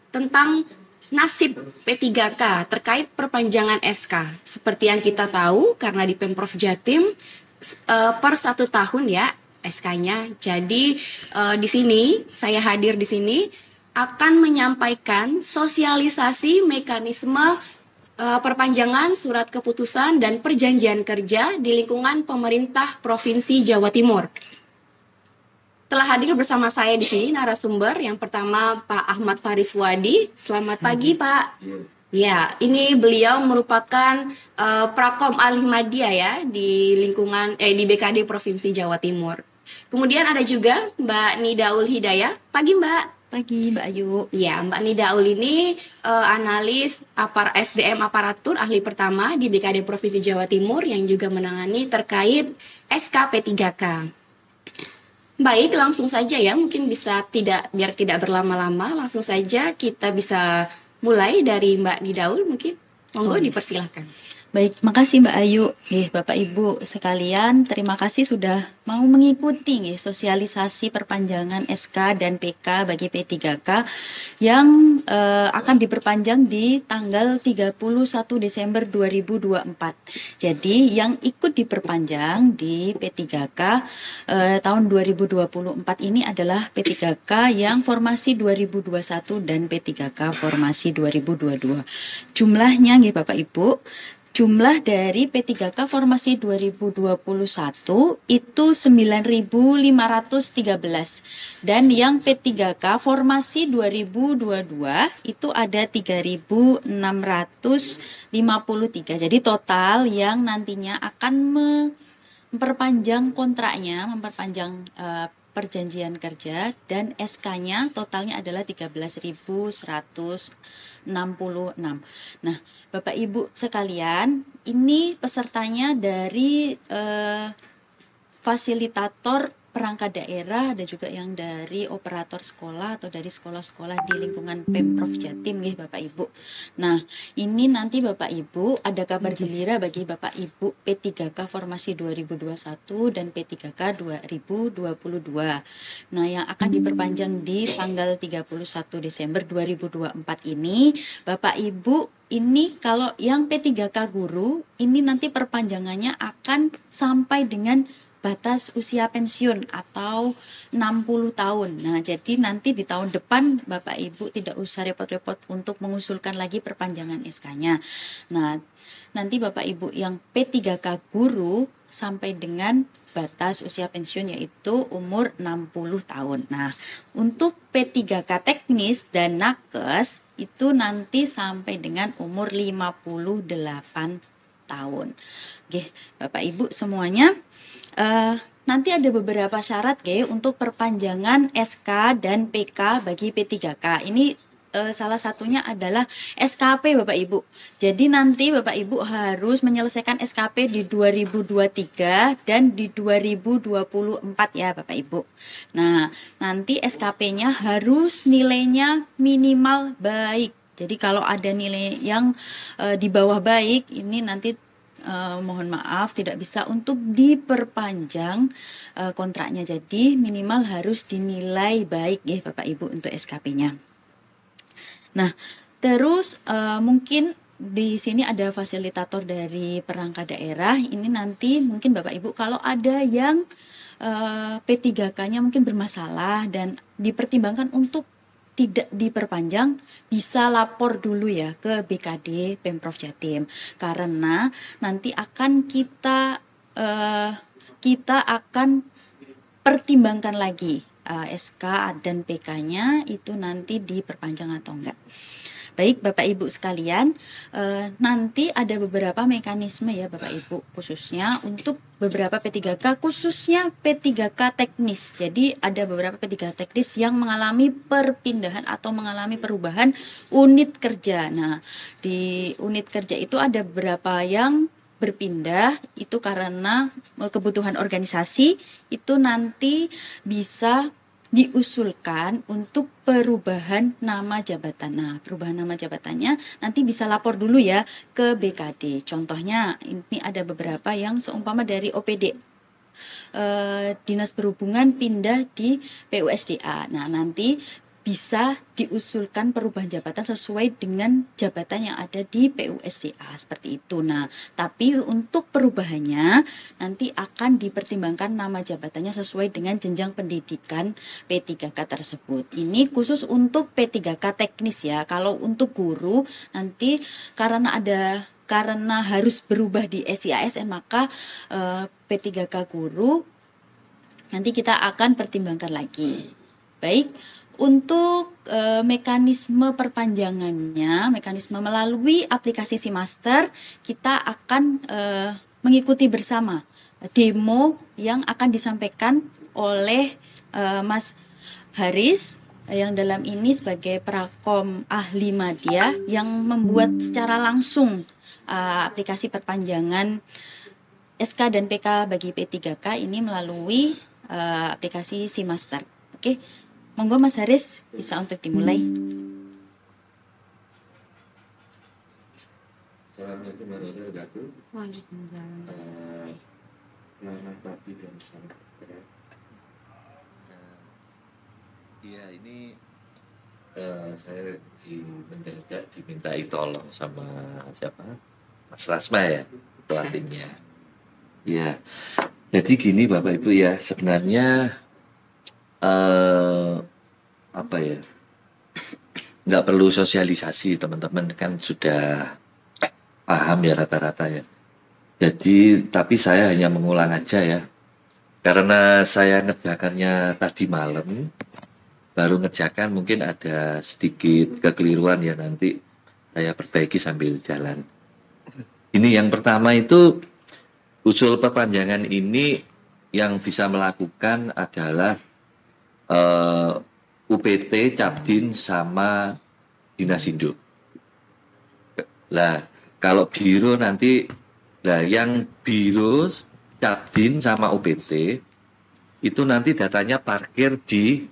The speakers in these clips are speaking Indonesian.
tentang nasib P3K terkait perpanjangan SK. Seperti yang kita tahu, karena di Pemprov Jatim per 1 tahun ya SK-nya. Jadi di sini saya hadir di sini akan menyampaikan sosialisasi mekanisme perpanjangan surat keputusan dan perjanjian kerja di lingkungan pemerintah Provinsi Jawa Timur. Telah hadir bersama saya di sini narasumber yang pertama Pak Ahmad Faris Wadi. Selamat pagi Pak. Ya, ini beliau merupakan Prakom Alih Madya ya di lingkungan di BKD Provinsi Jawa Timur. Kemudian ada juga Mbak Nidaul Hidayah. Pagi Mbak. Pagi Mbak Ayu. Ya, Mbak Nidaul ini analis SDM aparatur ahli pertama di BKD Provinsi Jawa Timur yang juga menangani terkait SK P3K. Baik, langsung saja ya, mungkin biar tidak berlama-lama, langsung saja kita bisa mulai dari Mbak Nidaul mungkin. Monggo dipersilahkan. Baik, makasih Mbak Ayu. Bapak Ibu sekalian, terima kasih sudah mau mengikuti sosialisasi perpanjangan SK dan PK bagi P3K yang akan diperpanjang di tanggal 31 Desember 2024. Jadi yang ikut diperpanjang di P3K tahun 2024 ini adalah P3K yang formasi 2021 dan P3K formasi 2022. Jumlahnya Bapak Ibu, jumlah dari P3K formasi 2021 itu 9.513 dan yang P3K formasi 2022 itu ada 3.653. Jadi total yang nantinya akan memperpanjang kontraknya, memperpanjang perjanjian kerja dan SK-nya totalnya adalah 13.166. Nah, Bapak Ibu sekalian, ini pesertanya dari fasilitator perangkat daerah, ada juga yang dari operator sekolah atau dari sekolah-sekolah di lingkungan Pemprov Jatim Bapak Ibu. Nah, ini nanti Bapak Ibu ada kabar gembira bagi Bapak Ibu P3K formasi 2021 dan P3K 2022. Nah, yang akan diperpanjang di tanggal 31 Desember 2024 ini, Bapak Ibu, ini kalau yang P3K guru, ini nanti perpanjangannya akan sampai dengan batas usia pensiun atau 60 tahun. Nah, jadi nanti di tahun depan Bapak Ibu tidak usah repot-repot untuk mengusulkan lagi perpanjangan SK-nya. Nah, nanti Bapak Ibu yang P3K guru sampai dengan batas usia pensiun yaitu umur 60 tahun. Nah, untuk P3K teknis dan nakes itu nanti sampai dengan umur 58 tahun. Oke, Bapak Ibu semuanya, nanti ada beberapa syarat untuk perpanjangan SK dan PK bagi P3K. Ini salah satunya adalah SKP Bapak Ibu. Jadi nanti Bapak Ibu harus menyelesaikan SKP di 2023 dan di 2024 ya Bapak Ibu. Nah, nanti SKP-nya harus nilainya minimal baik. Jadi kalau ada nilai yang di bawah baik, ini nanti mohon maaf tidak bisa untuk diperpanjang kontraknya. Jadi minimal harus dinilai baik ya Bapak Ibu untuk SKP-nya. Nah, terus mungkin di sini ada fasilitator dari perangkat daerah. Ini nanti mungkin Bapak Ibu kalau ada yang P3K-nya mungkin bermasalah dan dipertimbangkan untuk tidak diperpanjang, bisa lapor dulu ya ke BKD Pemprov Jatim, karena nanti akan kita akan pertimbangkan lagi SK dan PK-nya itu nanti diperpanjang atau enggak. Baik Bapak Ibu sekalian, nanti ada beberapa mekanisme ya Bapak Ibu, khususnya untuk beberapa P3K, khususnya P3K teknis. Jadi ada beberapa P3K teknis yang mengalami perpindahan atau mengalami perubahan unit kerja. Nah, di unit kerja itu ada beberapa yang berpindah itu karena kebutuhan organisasi, itu nanti bisa diusulkan untuk perubahan nama jabatan. Nah, perubahan nama jabatannya nanti bisa lapor dulu ya ke BKD. Contohnya ini ada beberapa yang seumpama dari OPD Dinas Perhubungan pindah di PUSDA. Nah, nanti bisa diusulkan perubahan jabatan sesuai dengan jabatan yang ada di PUSDA seperti itu. Nah, tapi untuk perubahannya nanti akan dipertimbangkan nama jabatannya sesuai dengan jenjang pendidikan P3K tersebut. Ini khusus untuk P3K teknis ya. Kalau untuk guru nanti karena harus berubah di SIASN, maka P3K guru nanti kita akan pertimbangkan lagi. Baik, untuk mekanisme perpanjangannya, mekanisme melalui aplikasi SIMaster, kita akan mengikuti bersama demo yang akan disampaikan oleh Mas Haris yang dalam ini sebagai Prakom Ahli Madya yang membuat secara langsung aplikasi perpanjangan SK dan PK bagi P3K ini melalui aplikasi SIMaster. Oke. Monggo Mas Haris bisa untuk dimulai. Assalamualaikum warahmatullahi wabarakatuh. Waalaikumsalam. Selamat pagi dan salam sejahtera. Iya ini saya mendadak dimintai tolong sama siapa? Mas Rasma ya, ketua timnya. Iya. Jadi gini Bapak Ibu ya, sebenarnya apa ya, nggak perlu sosialisasi, teman-teman kan sudah paham ya rata-rata ya. Jadi tapi saya hanya mengulang aja ya, karena saya ngerjakannya tadi malam, baru ngerjakan mungkin ada sedikit kekeliruan ya, nanti saya perbaiki sambil jalan. Ini yang pertama itu, usul perpanjangan ini yang bisa melakukan adalah UPT, Capdin, sama Dinas Induk. Lah, kalau biro nanti, lah yang biro, Capdin, sama UPT, itu nanti datanya parkir di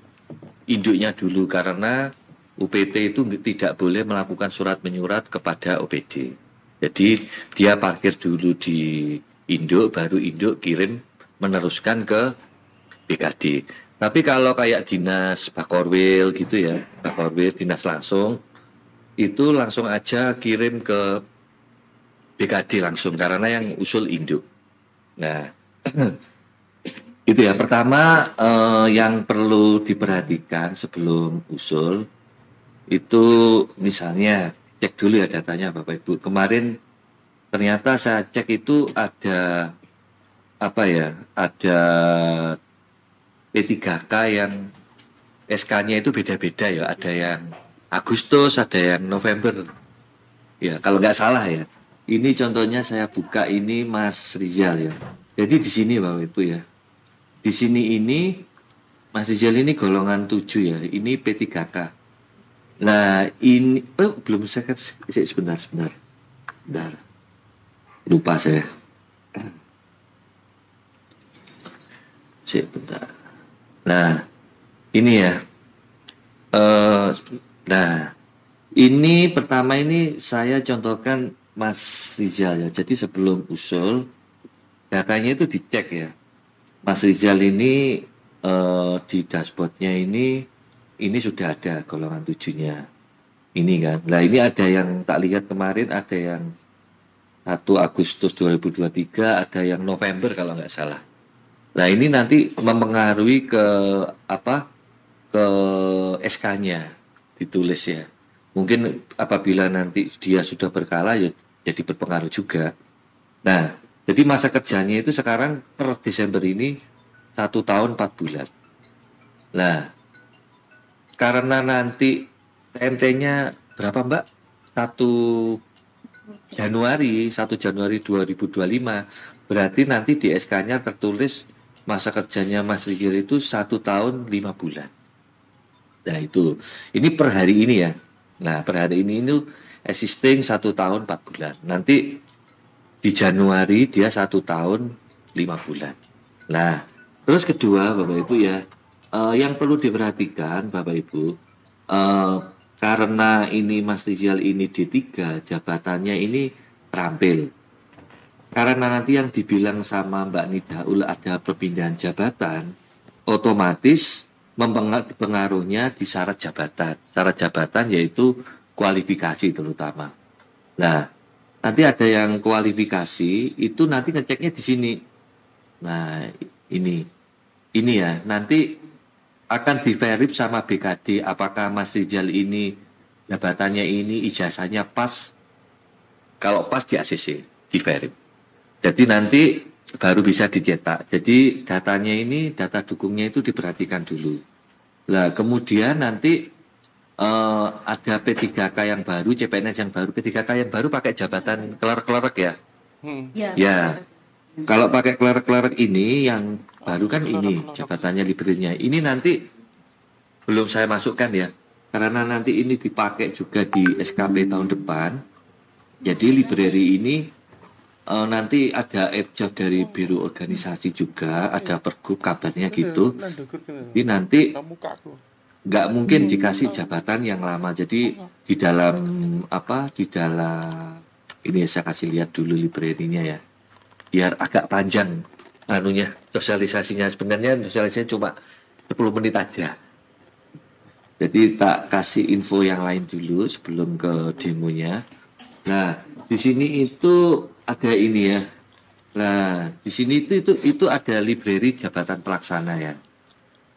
induknya dulu, karena UPT itu tidak boleh melakukan surat menyurat kepada OPD. Jadi, dia parkir dulu di induk, baru induk kirim meneruskan ke BKD. Tapi kalau kayak dinas Bakorwil gitu ya, Bakorwil dinas langsung, itu langsung aja kirim ke BKD langsung, karena yang usul induk. Nah, itu ya. Pertama yang perlu diperhatikan sebelum usul, itu misalnya cek dulu ya datanya Bapak Ibu. Kemarin ternyata saya cek itu ada apa ya, ada P3K yang SK-nya itu beda-beda ya, ada yang Agustus, ada yang November. Ya, kalau nggak salah ya. Ini contohnya saya buka ini Mas Rizal ya. Jadi di sini Bapak Ibu ya. Di sini ini Mas Rizal ini golongan 7 ya. Ini P3K. Nah, ini belum saya sebentar. Bentar. Lupa saya. Bentar. Nah, ini ya. Nah, ini pertama ini saya contohkan Mas Rizal ya. Jadi sebelum usul, datanya itu dicek ya. Mas Rizal ini di dashboardnya ini sudah ada golongan 7-nya. Ini kan. Nah, ini ada yang tak lihat kemarin, ada yang 1 Agustus 2023, ada yang November kalau nggak salah. Nah, ini nanti mempengaruhi ke ke SK-nya ditulis ya. Mungkin apabila nanti dia sudah berkala ya jadi berpengaruh juga. Nah, jadi masa kerjanya itu sekarang per Desember ini 1 tahun 4 bulan. Nah, karena nanti TMT-nya berapa Mbak? 1 Januari 2025. Berarti nanti di SK-nya tertulis masa kerjanya Mas Rizal itu 1 tahun 5 bulan. Nah itu, ini per hari ini ya. Nah per hari ini existing 1 tahun 4 bulan. Nanti di Januari dia 1 tahun 5 bulan. Nah terus kedua Bapak Ibu ya, yang perlu diperhatikan Bapak Ibu, karena ini Mas Rizal ini D3, jabatannya ini terampil. Karena nanti yang dibilang sama Mbak Nidaul ada perpindahan jabatan, otomatis pengaruhnya di syarat jabatan. Syarat jabatan yaitu kualifikasi terutama. Nah, nanti ada yang kualifikasi itu nanti ngeceknya di sini. Nah, ini ya, nanti akan diverif sama BKD apakah Mas Rizal ini jabatannya ini ijazahnya pas. Kalau pas di ACC, diverif. Jadi nanti baru bisa dicetak. Jadi datanya ini, data dukungnya itu diperhatikan dulu. Nah, kemudian nanti ada P3K yang baru, CPNS yang baru. P3K yang baru pakai jabatan clerk ya. Ya. Kalau pakai clerk ini yang baru kan ini jabatannya librenya. Ini nanti belum saya masukkan ya. Karena nanti ini dipakai juga di SKP tahun depan. Jadi library ini nanti ada FJOF dari Biro Organisasi juga, ada pergub kabarnya gitu. Jadi nanti nggak mungkin dikasih jabatan yang lama. Jadi di dalam ini saya kasih lihat dulu library-nya ya, biar agak panjang anunya sosialisasinya. Sebenarnya sosialisasinya cuma 10 menit aja. Jadi tak kasih info yang lain dulu sebelum ke demonya. Nah, di sini itu ada ini ya. Nah, di sini itu ada library jabatan pelaksana ya.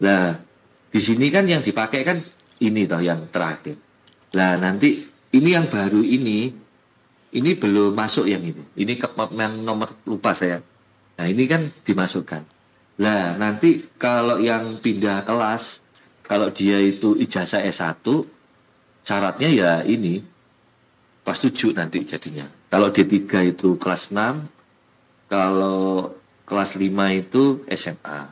Nah, di sini kan yang dipakai kan ini toh yang terakhir. Nah, nanti ini yang baru ini belum masuk yang ini. Ini yang nomor lupa saya. Nah, ini kan dimasukkan. Nah, nanti kalau yang pindah kelas, kalau dia itu ijazah S1, syaratnya ya ini kelas 7 nanti jadinya. Kalau D3 itu kelas 6, kalau kelas 5 itu SMA.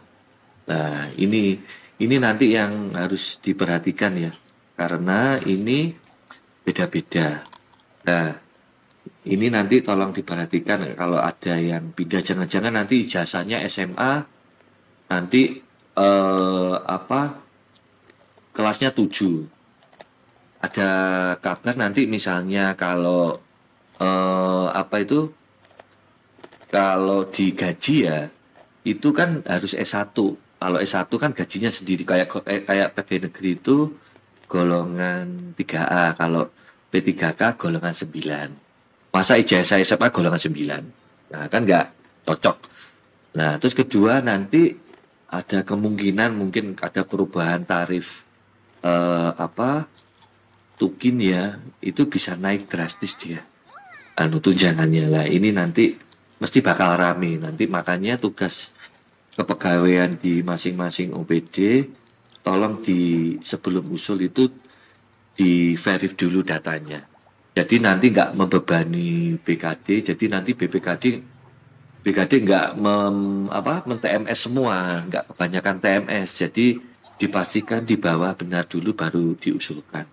Nah, ini nanti yang harus diperhatikan ya. Karena ini beda-beda. Nah, ini nanti tolong diperhatikan kalau ada yang pindah, jangan-jangan nanti ijazahnya SMA nanti kelasnya 7. Ada kabar nanti misalnya kalau kalau digaji ya itu kan harus S1. Kalau S1 kan gajinya sendiri kayak pegawai negeri itu golongan 3A, kalau P3K golongan 9. Masa ijazah SMA golongan 9. Nah, kan nggak cocok. Nah, terus kedua nanti ada kemungkinan mungkin ada perubahan tarif tukin ya, itu bisa naik drastis dia tunjangannya lah. Ini nanti mesti bakal rame nanti, makanya tugas kepegawaian di masing-masing OPD tolong sebelum usul itu di verif dulu datanya. Jadi nanti nggak membebani BKD, jadi nanti BKD nggak men-TMS semua, nggak kebanyakan TMS, jadi dipastikan di bawah benar dulu baru diusulkan.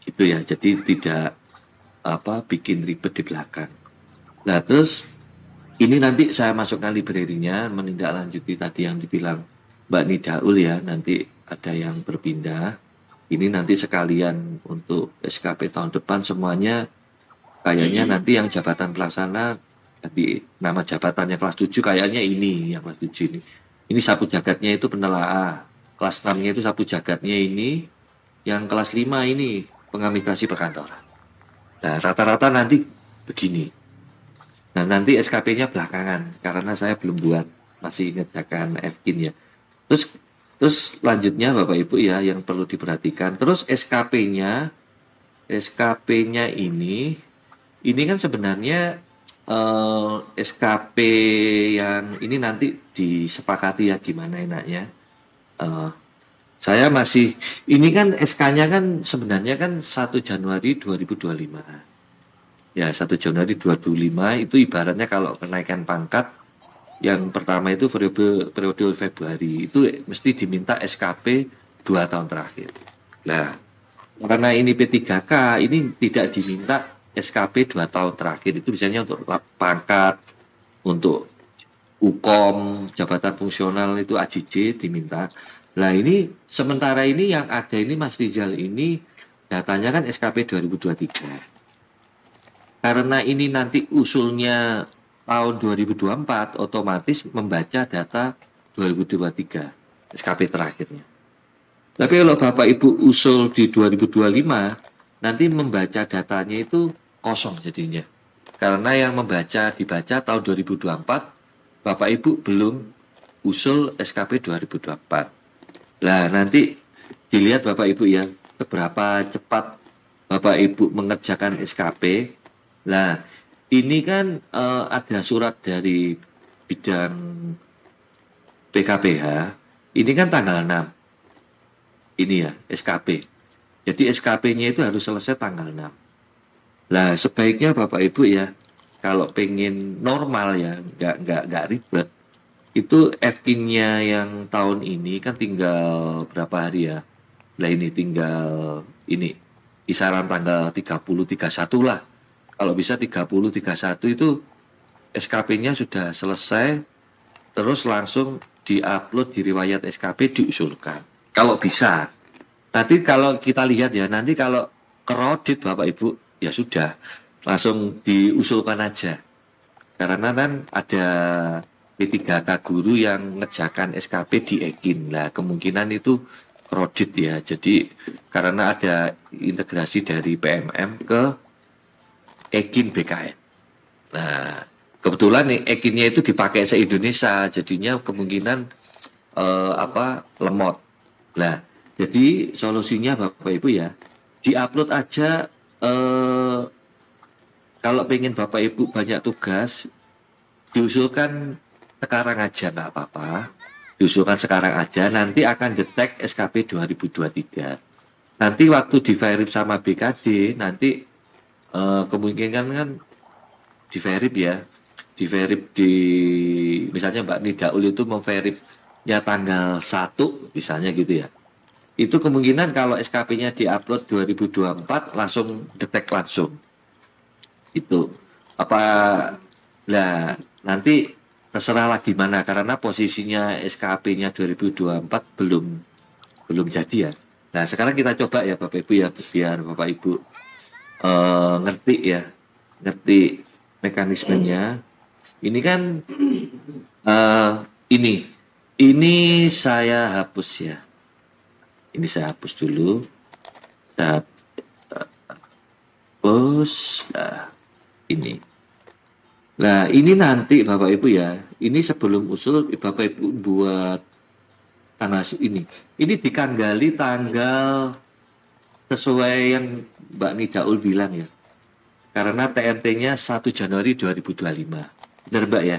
Itu ya, jadi tidak bikin ribet di belakang. Nah, terus ini nanti saya masukkan library-nya, menindaklanjuti tadi yang dibilang Mbak Nidaul ya, nanti ada yang berpindah. Ini nanti sekalian untuk SKP tahun depan semuanya kayaknya nanti yang jabatan pelaksana, jadi nama jabatannya kelas 7 kayaknya ini, yang kelas 7 ini. Ini sapu jagatnya itu penelaah, kelas 6-nya itu sapu jagatnya ini, yang kelas 5 ini pengadministrasi perkantoran. Nah, rata-rata nanti begini. Nah, nanti SKP-nya belakangan karena saya belum buat, masih ngerjakan FKIN ya. Terus lanjutnya Bapak Ibu ya yang perlu diperhatikan. Terus SKP-nya ini kan sebenarnya SKP yang ini nanti disepakati ya gimana enaknya. Saya masih, ini kan SK-nya kan sebenarnya kan 1 Januari 2025. Ya, 1 Januari 2025 itu ibaratnya kalau kenaikan pangkat yang pertama itu periode Februari itu mesti diminta SKP 2 tahun terakhir. Nah, karena ini P3K ini tidak diminta SKP 2 tahun terakhir, itu biasanya untuk pangkat, untuk UKOM, jabatan fungsional itu AJJ diminta. Nah, ini sementara ini yang ada ini Mas Rizal ini datanya kan SKP 2023. Karena ini nanti usulnya tahun 2024 otomatis membaca data 2023 SKP terakhirnya. Tapi kalau Bapak Ibu usul di 2025, nanti membaca datanya itu kosong jadinya. Karena yang dibaca tahun 2024, Bapak Ibu belum usul SKP 2024. Nah, nanti dilihat Bapak Ibu ya, seberapa cepat Bapak Ibu mengerjakan SKP. Nah, ini kan ada surat dari bidang PKPH, ini kan tanggal 6. Ini ya, SKP. Jadi SKP-nya itu harus selesai tanggal 6. Lah, sebaiknya Bapak Ibu ya, kalau pengen normal ya, nggak ribet, itu FIN-nya yang tahun ini kan tinggal berapa hari ya? Lah ini tinggal ini kisaran tanggal 30 31 lah. Kalau bisa 30 31 itu SKP-nya sudah selesai, terus langsung diupload di riwayat SKP diusulkan. Kalau bisa. Nanti kalau kita lihat ya, nanti kalau kredit Bapak Ibu ya sudah langsung diusulkan aja. Karena kan ada P3K guru yang ngerjakan SKP di EKIN. Nah, kemungkinan itu kredit ya. Jadi karena ada integrasi dari PMM ke EKIN BKN. Nah, kebetulan nih EKIN-nya itu dipakai se-Indonesia, jadinya kemungkinan lemot. Nah, jadi solusinya Bapak Ibu ya, diupload aja. Kalau pengen Bapak Ibu banyak tugas, diusulkan sekarang aja nggak apa-apa. Diusulkan sekarang aja, nanti akan detek SKP 2023. Nanti waktu di-verif sama BKD, nanti kemungkinan kan di-verif ya. Di-verif misalnya Mbak Nidaul itu memverifnya tanggal 1 misalnya gitu ya. Itu kemungkinan kalau SKP-nya diupload 2024 langsung detek langsung. Itu apa, nah nanti terserah lah gimana, karena posisinya SKP-nya 2024 belum jadi ya. Nah, sekarang kita coba ya Bapak Ibu ya, biar Bapak Ibu ngerti mekanismenya. Ini kan ini saya hapus ya. Ini saya hapus dulu. Saya hapus. Nah, ini. Nah, ini nanti Bapak Ibu ya. Ini sebelum usul Bapak Ibu buat tanggal ini. Ini dikanggali tanggal sesuai yang Mbak Nidaul bilang ya. Karena TMT-nya 1 Januari 2025. Benar Mbak ya?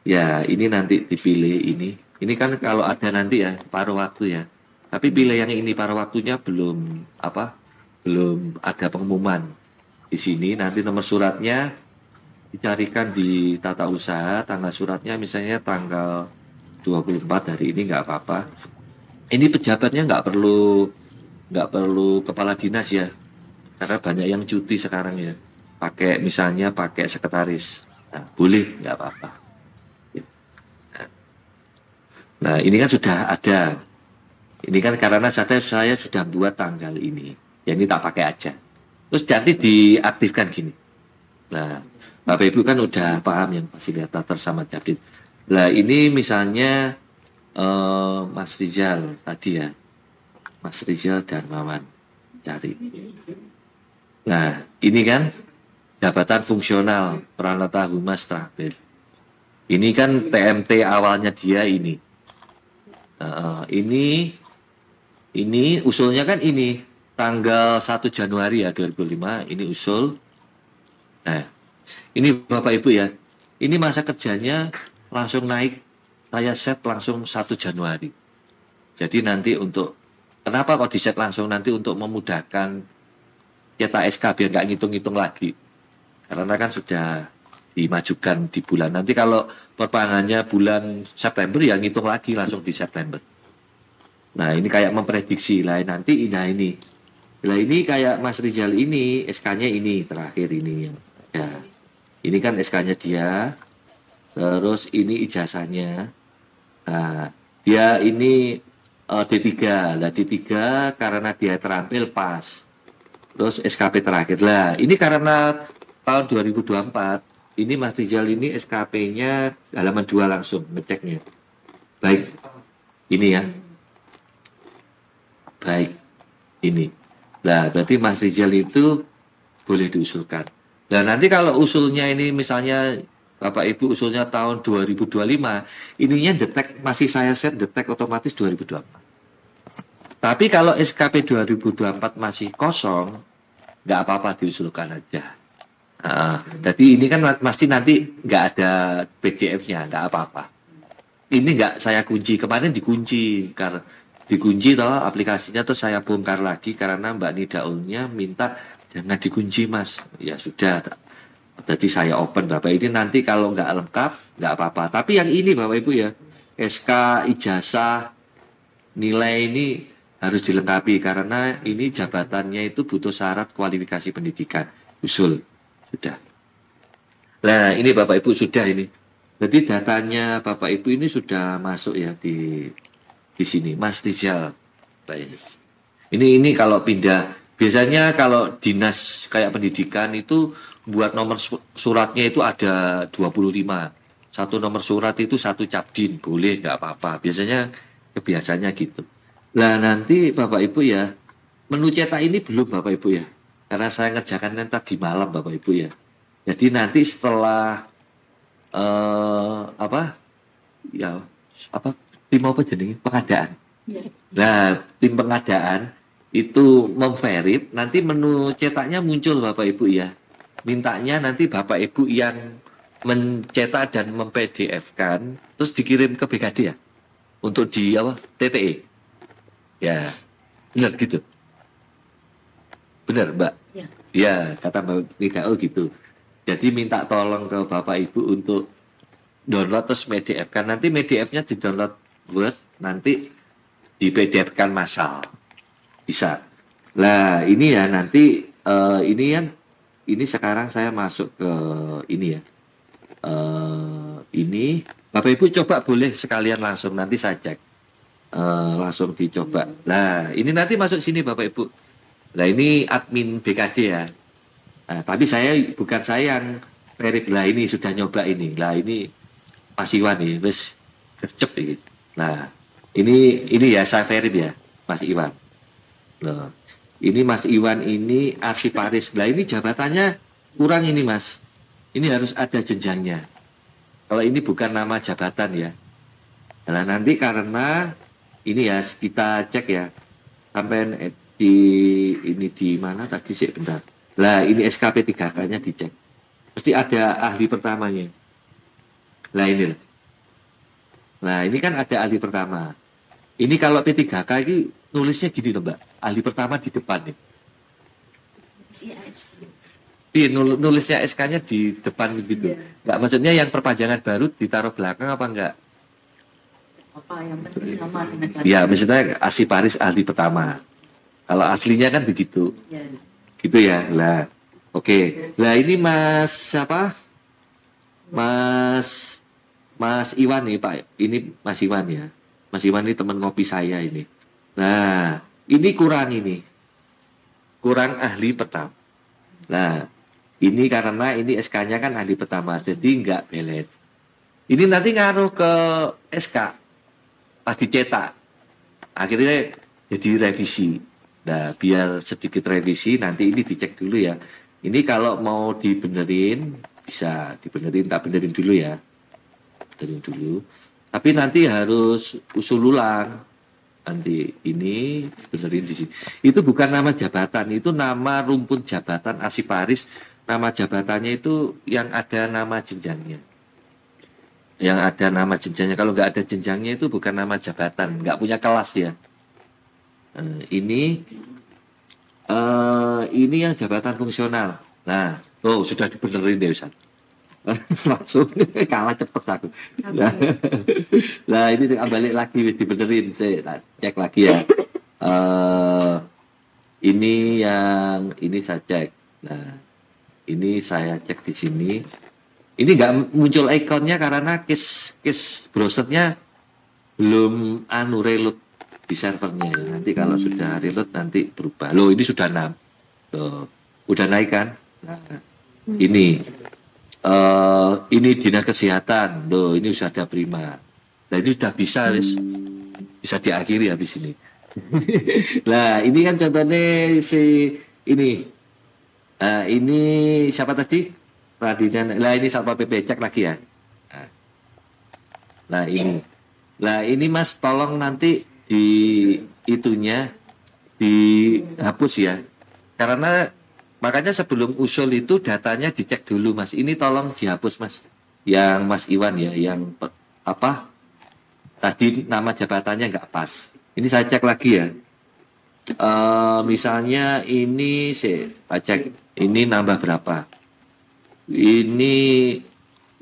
Ya, ini nanti dipilih ini. Ini kan kalau ada nanti ya paruh waktu ya. Tapi pilih yang ini paruh waktunya belum ada pengumuman di sini. Nanti nomor suratnya dicarikan di tata usaha, tanggal suratnya misalnya tanggal 24 hari ini nggak apa-apa. Ini pejabatnya nggak perlu kepala dinas ya, karena banyak yang cuti sekarang ya. Misalnya pakai sekretaris, nah, boleh nggak apa-apa. Nah ini kan sudah ada. Ini kan karena saya sudah buat tanggal ini, ya ini tak pakai aja. Terus nanti diaktifkan gini. Nah, Bapak Ibu kan udah paham yang fasilitator sama Japit. Nah, ini misalnya Mas Rizal tadi ya. Mas Rizal Darmawan cari. Nah, ini kan jabatan fungsional Pranata Humas Terakhir. Ini kan TMT awalnya dia ini. Ini usulnya kan ini tanggal 1 Januari ya 2005 ini usul. Nah, ini Bapak Ibu ya. Ini masa kerjanya langsung naik. Saya set langsung 1 Januari. Jadi nanti kenapa kok di set langsung nanti untuk memudahkan cetak SK biar nggak ngitung-ngitung lagi. Karena kan sudah dimajukan di bulan. Nanti kalau perpanjangannya bulan September ya ngitung lagi langsung di September. Nah ini kayak memprediksi lah nanti ini. Nah ini kayak Mas Rizal ini SK-nya ini terakhir ini. Ya. Ini kan SK-nya dia. Terus ini ijazahnya. Nah, dia ini D3. Nah D3 karena dia terampil pas. Terus SKP terakhir. Lah ini karena tahun 2024. Ini Mas Rizal ini SKP-nya halaman 2 langsung ngeceknya. Baik. Ini ya. baik ini. Nah, berarti Mas Rizal itu boleh diusulkan. Nah, nanti kalau usulnya ini misalnya Bapak Ibu usulnya tahun 2025, ininya detek masih saya set detek otomatis 2024. Tapi kalau SKP 2024 masih kosong, nggak apa-apa diusulkan aja. Jadi ini kan pasti nanti nggak ada PDF-nya, nggak apa-apa. Ini nggak saya kunci, kemarin dikunci, karena dikunci toh aplikasinya tuh saya bongkar lagi karena Mbak Nidaulnya minta jangan dikunci Mas. Ya sudah, jadi saya open Bapak ini nanti kalau nggak lengkap nggak apa-apa. Tapi yang ini Bapak Ibu ya, SK, ijazah, nilai ini harus dilengkapi karena ini jabatannya itu butuh syarat kualifikasi pendidikan. Usul sudah. Nah ini Bapak Ibu sudah ini. Jadi datanya Bapak Ibu ini sudah masuk ya di sini. Mas Rizal. Ini kalau pindah. Biasanya kalau dinas kayak pendidikan itu buat nomor suratnya itu ada 25. Satu nomor surat itu satu capdin. Boleh nggak apa-apa. Biasanya gitu. Nah nanti Bapak Ibu ya, menu cetak ini belum Bapak Ibu ya, karena saya ngerjakan tadi malam Bapak Ibu ya. Jadi nanti setelah tim apa jadi pengadaan. Nah tim pengadaan itu memverit, nanti menu cetaknya muncul Bapak Ibu ya. Mintanya nanti Bapak Ibu yang mencetak dan mem-PDF-kan, terus dikirim ke BKD ya, untuk di TTE. Ya, benar gitu. Benar, Mbak. Ya. Ya, kata Mbak Nidaul gitu. Jadi minta tolong ke Bapak Ibu untuk download terus PDF kan. Nanti PDF-nya di download Word, nanti di PDF-kan massal. Bisa. Lah, ini ya nanti ini sekarang saya masuk ke ini ya. Ini Bapak Ibu coba boleh sekalian langsung nanti saya cek. Langsung dicoba. Nah, ini nanti masuk sini Bapak Ibu. Nah, ini admin BKD ya. Nah, tapi bukan saya yang verif. Lah, ini sudah nyoba ini. Lah, ini Mas Iwan nih, wes gercep ini. Nah, ini ya saya verif ya, Mas Iwan. Nah, ini Mas Iwan ini arsiparis. Lah, ini jabatannya kurang ini, Mas. Ini harus ada jenjangnya. Kalau ini bukan nama jabatan ya. Nah, nanti karena ini ya kita cek ya sampai di mana tadi sih bentar. Lah ini SKP 3K-nya dicek. Mesti ada ahli pertamanya. Lah ini. Nah ini kan ada ahli pertama. Ini kalau P3K ini nulisnya gini loh Mbak. Ahli pertama di depan nih. Nulisnya SK-nya di depan begitu. Enggak maksudnya yang perpanjangan baru ditaruh belakang apa enggak? Apa yang penting sama dengan ya maksudnya arsiparis ahli pertama. Kalau aslinya kan begitu ya. Gitu ya lah. Oke. Lah ini Mas siapa Mas Iwan nih Pak, ini Mas Iwan ya. Mas Iwan ini teman ngopi saya ini. Nah ini kurang ahli pertama. Nah ini karena ini SK-nya kan ahli pertama jadi nggak balance. Ini nanti ngaruh ke SK pas dicetak akhirnya jadi revisi. Nah biar sedikit revisi nanti ini dicek dulu ya. Ini kalau mau dibenerin bisa dibenerin, tak benerin dulu ya, benerin dulu. Tapi nanti harus usul ulang. Nanti ini benerin di sini. Itu bukan nama jabatan, itu nama rumpun jabatan arsiparis. Nama jabatannya itu yang ada nama jenjangnya. Yang ada nama jenjangnya. Kalau nggak ada jenjangnya itu bukan nama jabatan, nggak punya kelas ya. Ini yang jabatan fungsional. Nah, sudah dibenerin deh Ustaz. Langsung kalah cepet aku. Nah, ini balik lagi dibenerin, saya cek lagi ya. Ini saya cek. Nah, ini saya cek di sini. Ini nggak muncul ikonnya karena case browsernya belum reload di servernya. Nanti kalau sudah reload nanti berubah. Loh ini sudah 6. Loh, udah naik kan? Nah, ini dinas kesehatan. Loh ini sudah ada prima. Nah ini sudah bisa diakhiri habis ini. Nah, ini kan contohnya si ini. Ini siapa tadi? Radina. Lah ini Satpol PP, cek lagi ya. Nah, nah, ini. Nah, ini Mas tolong nanti di itunya dihapus ya. Karena makanya sebelum usul itu datanya dicek dulu Mas. Ini tolong dihapus Mas. Yang Mas Iwan ya, yang apa? Tadi nama jabatannya nggak pas. Ini saya cek lagi ya. Misalnya ini saya cek ini nambah berapa? Ini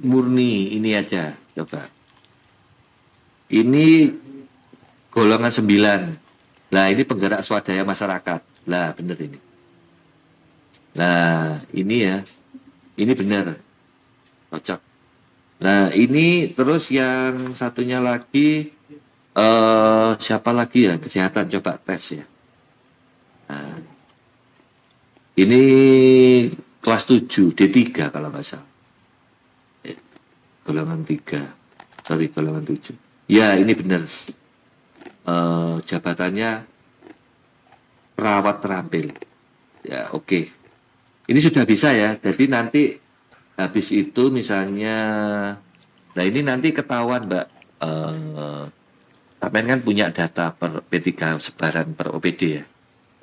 murni ini aja coba. Ini golongan 9. Nah, ini penggerak swadaya masyarakat. Lah, bener ini. Nah, ini ya. Ini bener. Cocok. Nah, ini terus yang satunya lagi siapa lagi ya? Kesehatan coba tes ya. Nah, ini kelas 7 D3 kalau nggak salah. Golongan 3. Sorry, golongan 7. Ya, ini benar. Jabatannya perawat terampil. Ya, oke. Ini sudah bisa ya. Jadi nanti habis itu misalnya, nah ini nanti ketahuan Mbak. Sampean kan punya data per P3 sebaran per OPD ya.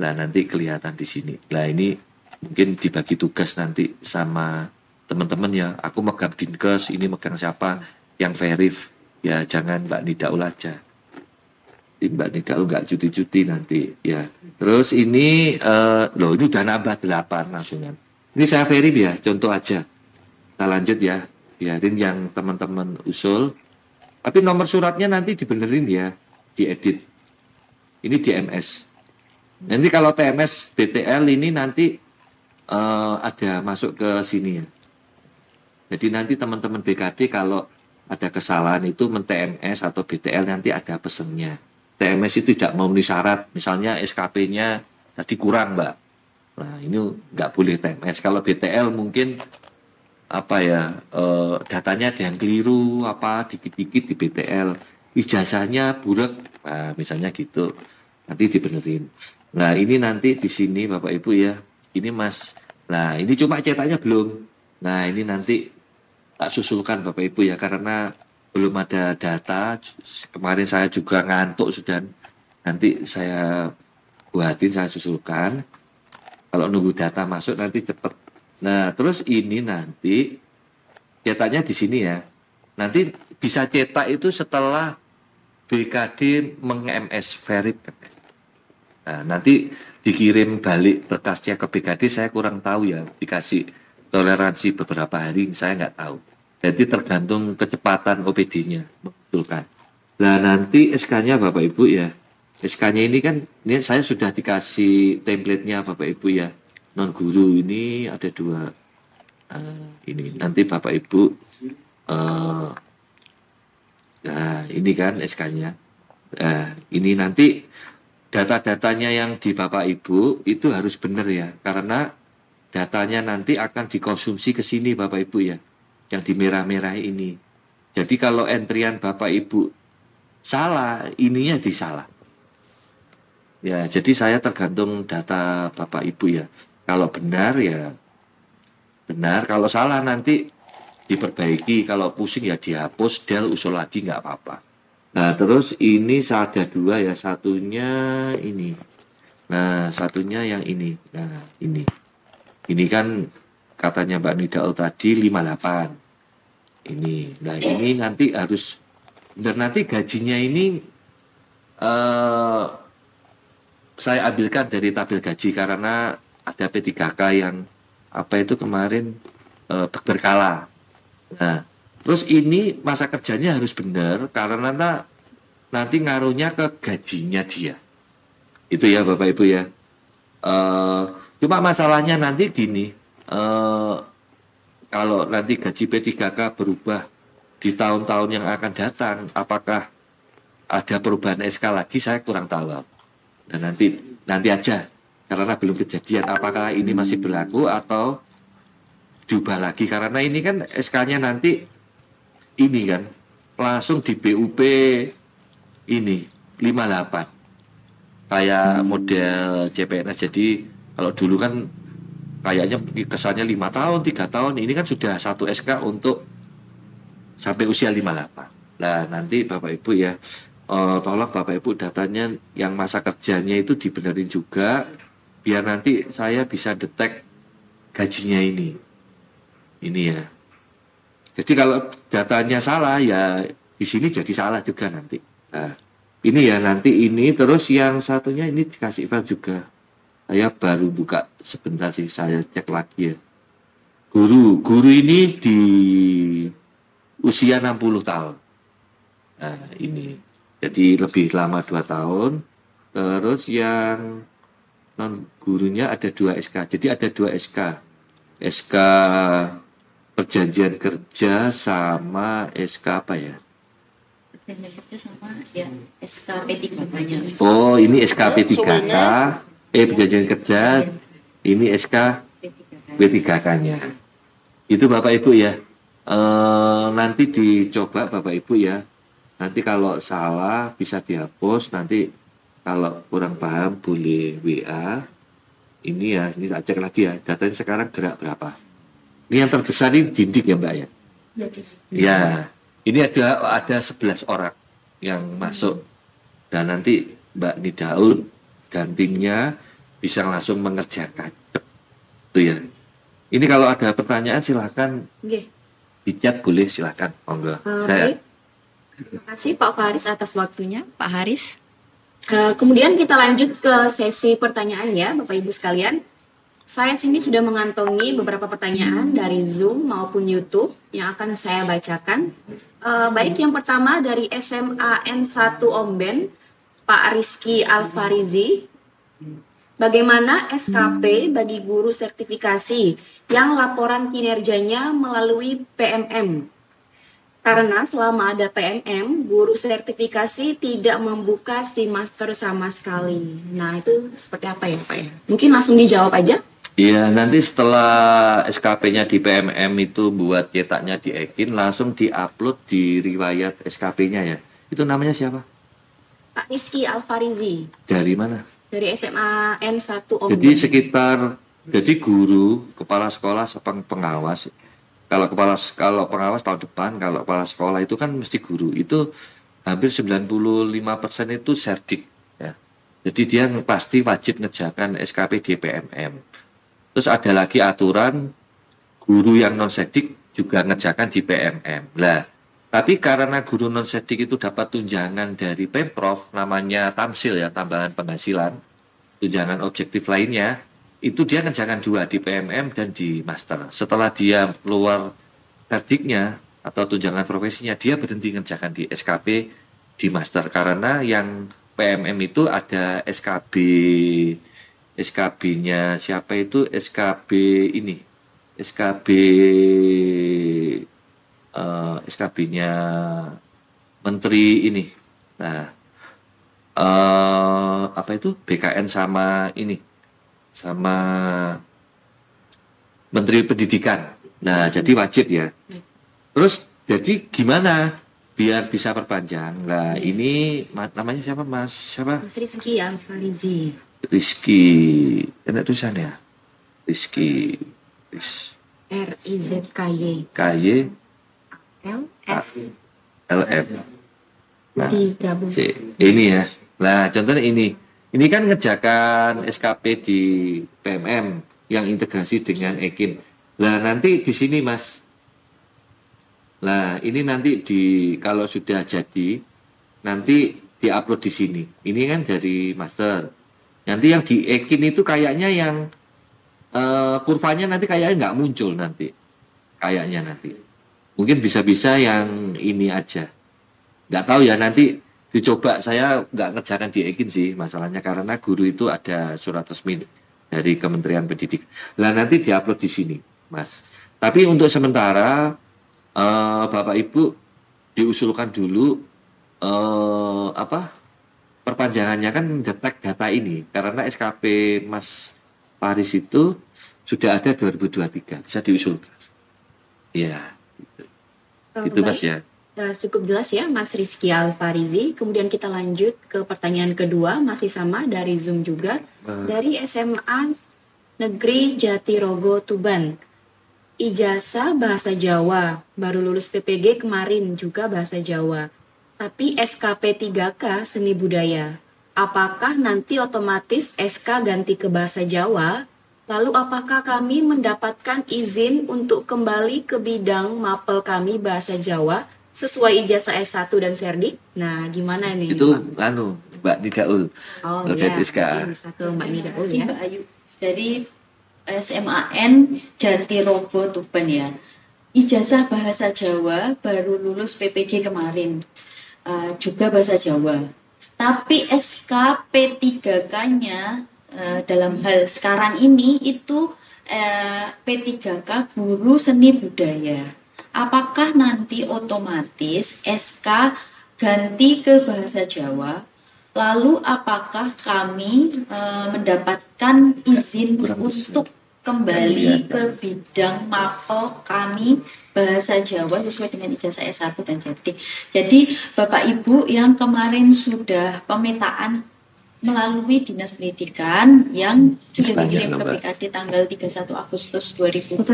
Nah nanti kelihatan di sini. Nah ini mungkin dibagi tugas nanti sama teman-teman ya. Aku megang Dinkes, ini megang siapa yang verif. Ya jangan Mbak Nidaul aja. Mbak Nidaul nggak cuti-cuti nanti ya. Terus ini loh ini udah nambah 8 langsungan. Ini saya verif ya, contoh aja. Kita lanjut ya. Biarin yang teman-teman usul. Tapi nomor suratnya nanti dibenerin ya, diedit. Ini DMS. Nanti kalau TMS BTL ini nanti ada masuk ke sini ya. Jadi nanti teman-teman BKD kalau ada kesalahan itu men-TMS atau BTL nanti ada pesennya. TMS itu tidak memenuhi syarat, misalnya SKP-nya tadi kurang Mbak. Nah ini nggak boleh TMS. Kalau BTL mungkin apa ya datanya ada yang keliru apa dikit-dikit di BTL, ijazahnya burak, nah, misalnya gitu nanti dibenerin. Nah ini nanti di sini Bapak Ibu ya, ini Mas. Nah ini cuma cetaknya belum. Nah ini nanti tak susulkan Bapak Ibu ya, karena belum ada data. Kemarin saya juga ngantuk sudah. Nanti saya buatin, saya susulkan. Kalau nunggu data masuk nanti cepet. Nah terus ini nanti cetaknya di sini ya. Nanti bisa cetak itu setelah BKD meng-MS verif. Nah, nanti dikirim balik berkasnya ke BKD, saya kurang tahu ya, dikasih toleransi beberapa hari, saya nggak tahu. Jadi tergantung kecepatan OPD-nya mengusulkan. Nah nanti SK-nya Bapak Ibu ya, SK-nya ini kan, ini saya sudah dikasih template-nya Bapak Ibu ya, non guru ini ada 2. Ini nanti Bapak Ibu, nah ini kan SK-nya. Ini nanti data-datanya yang di Bapak Ibu itu harus benar ya, karena datanya nanti akan dikonsumsi ke sini Bapak Ibu ya, yang di merah-merah ini. Jadi kalau entrian Bapak Ibu salah, ininya disalah. Ya, jadi saya tergantung data Bapak Ibu ya. Kalau benar ya benar, kalau salah nanti diperbaiki, kalau pusing ya dihapus, del usul lagi nggak apa-apa. Nah terus ini ada 2 ya, satunya ini, nah satunya yang ini. Nah ini kan katanya Mbak Nidaul tadi 58 ini. Nah ini nanti harus benar, nanti gajinya ini saya ambilkan dari tabel gaji, karena ada P3K yang apa itu kemarin berkala. Nah terus ini masa kerjanya harus benar, karena nanti ngaruhnya ke gajinya dia. Itu ya Bapak Ibu ya. Cuma masalahnya nanti gini, kalau nanti gaji P3K berubah di tahun-tahun yang akan datang, apakah ada perubahan SK lagi, saya kurang tahu. Dan nanti aja, karena belum kejadian apakah ini masih berlaku atau diubah lagi. Karena ini kan SK-nya nanti ini kan langsung di BUP ini 58. kayak model CPNS. Jadi kalau dulu kan kayaknya kesannya 5 tahun, 3 tahun. Ini kan sudah satu SK untuk sampai usia 58. Nah, nanti Bapak Ibu ya, tolong Bapak Ibu datanya yang masa kerjanya itu dibenerin juga, biar nanti saya bisa detek gajinya ini. Ini ya. Jadi kalau datanya salah ya di sini jadi salah juga nanti. Nah, ini ya nanti ini, terus yang satunya ini dikasih file juga. Saya baru buka sebentar sih, saya cek lagi ya. Guru ini di usia 60 tahun. Nah, ini. Jadi lebih lama 2 tahun. Terus yang non gurunya ada 2 SK. Jadi ada 2 SK. SK perjanjian kerja sama SK apa ya? Perjanjian kerja sama ya SK P3K-nya. Oh, ini SK P3K. Perjanjian kerja. Ini SK P3K-nya. Itu Bapak Ibu ya. Nanti dicoba Bapak Ibu ya. Nanti kalau salah bisa dihapus. Nanti kalau kurang paham boleh WA. Ini ya, ini tak cek lagi ya. Datanya sekarang gerak berapa? Ini yang terbesar ini dinding ya Mbak ya? Ya, ini ada 11 orang yang masuk. Dan nanti Mbak Nidaul gantinya bisa langsung mengerjakan. Itu ya. Ini kalau ada pertanyaan silahkan di chat, boleh silahkan. Monggo. Baik. Terima kasih Pak Haris atas waktunya, Pak Haris. Kemudian kita lanjut ke sesi pertanyaan ya, Bapak Ibu sekalian. Saya sini sudah mengantongi beberapa pertanyaan dari Zoom maupun YouTube yang akan saya bacakan. Baik, yang pertama dari SMA N1 Omben, Pak Rizky Alfarizi. Bagaimana SKP bagi guru sertifikasi yang laporan kinerjanya melalui PMM? Karena selama ada PMM, guru sertifikasi tidak membuka si master sama sekali. Nah, itu seperti apa ya Pak ya? Mungkin langsung dijawab aja. Iya, nanti setelah SKP-nya di PMM itu buat cetaknya di Ekin, langsung diupload di riwayat SKP-nya ya. Itu namanya siapa? Pak Rizky Alfarizi. Dari mana? Dari SMA N1 Omben. Jadi guru, kepala sekolah, pengawas. Kalau pengawas tahun depan, kalau kepala sekolah itu kan mesti guru. Itu hampir 95% itu serdik ya. Jadi dia pasti wajib ngerjakan SKP di PMM. Terus ada lagi aturan guru yang non serdik juga ngerjakan di PMM. Lah, tapi karena guru non serdik itu dapat tunjangan dari Pemprov, namanya tamsil ya, tambahan penghasilan, tunjangan objektif lainnya, itu dia ngerjakan 2 di PMM dan di master. Setelah dia keluar serdiknya atau tunjangan profesinya, dia berhenti ngerjakan di SKP di master, karena yang PMM itu ada SKB-nya siapa itu, SKB-nya menteri ini. Nah, apa itu BKN sama Menteri Pendidikan. Nah, jadi wajib ya. Terus jadi gimana biar bisa perpanjang? Nah, ini namanya siapa Mas Rizky Alfarizi. Rizky, enak tulisannya. Rizky RIZKY LF. Nah, ini ya. Nah, contohnya ini. Ini kan ngerjakan SKP di PMM yang integrasi dengan Ekin. Nah, nanti di sini Mas. Nah, ini nanti kalau sudah jadi, nanti diupload di sini. Ini kan dari master. Nanti yang di Ekin itu kayaknya yang kurvanya nanti kayaknya nggak muncul nanti. Kayaknya nanti. Mungkin bisa-bisa yang ini aja. Nggak tahu ya, nanti dicoba. Saya nggak ngerjakan di Ekin sih masalahnya, karena guru itu ada surat resmi dari Kementerian Pendidikan. Nah, nanti diupload di sini, Mas. Tapi untuk sementara Bapak Ibu diusulkan dulu perpanjangannya kan detek data ini, karena SKP Mas Paris itu sudah ada 2023, bisa diusulkan. Ya, gitu. Itu Mas ya. Cukup jelas ya Mas Rizky Alfarizi. Kemudian kita lanjut ke pertanyaan kedua, masih sama dari Zoom juga. Dari SMA Negeri Jatirogo Tuban. Ijazah bahasa Jawa, baru lulus PPG kemarin juga bahasa Jawa. Tapi SKP 3K seni budaya. Apakah nanti otomatis SK ganti ke bahasa Jawa? Lalu apakah kami mendapatkan izin untuk kembali ke bidang mapel kami bahasa Jawa sesuai ijazah S1 dan Serdik? Nah, gimana nih? Itu Pak? Mbak Nidaul. Oh terkait ya, SK. mungkin bisa ke Mbak Nidaul ya. Mbak Ayu dari SMAN Jatirogo Tuban ya. Ijazah bahasa Jawa baru lulus PPG kemarin. Juga bahasa Jawa. Tapi SK P3K-nya dalam hal sekarang ini itu P3K guru seni budaya. Apakah nanti otomatis SK ganti ke bahasa Jawa? Lalu apakah kami mendapatkan izin untuk kembali ke bidang mapel kami bahasa Jawa sesuai dengan ijazah S1 dan Serdik. Jadi Bapak Ibu yang kemarin sudah pemetaan melalui Dinas Pendidikan yang sudah dikirim ke BKD tanggal 31 Agustus 2024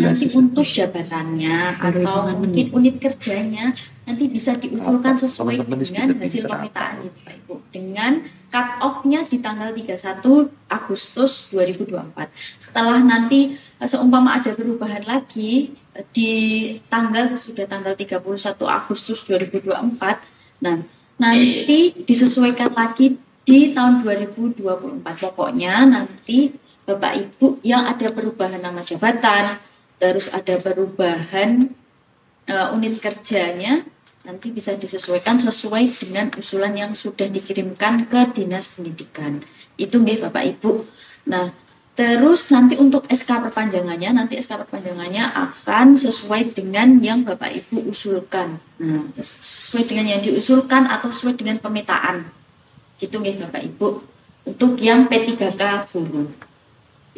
nanti untuk jabatannya atau mungkin unit kerjanya nanti bisa diusulkan sesuai dengan hasil pemetaan itu Pak Ibu dengan cut off-nya di tanggal 31 Agustus 2024. Setelah nanti seumpama ada perubahan lagi di tanggal sesudah tanggal 31 Agustus 2024, nah nanti disesuaikan lagi di tahun 2024. Pokoknya nanti Bapak Ibu yang ada perubahan nama jabatan, terus ada perubahan unit kerjanya, nanti bisa disesuaikan sesuai dengan usulan yang sudah dikirimkan ke Dinas Pendidikan. Itu nggih Bapak Ibu. Nah, terus nanti untuk SK perpanjangannya akan sesuai dengan yang Bapak Ibu usulkan. Nah, sesuai dengan yang diusulkan atau sesuai dengan pemetaan. Gitu nggih Bapak Ibu. Untuk yang P3K guru.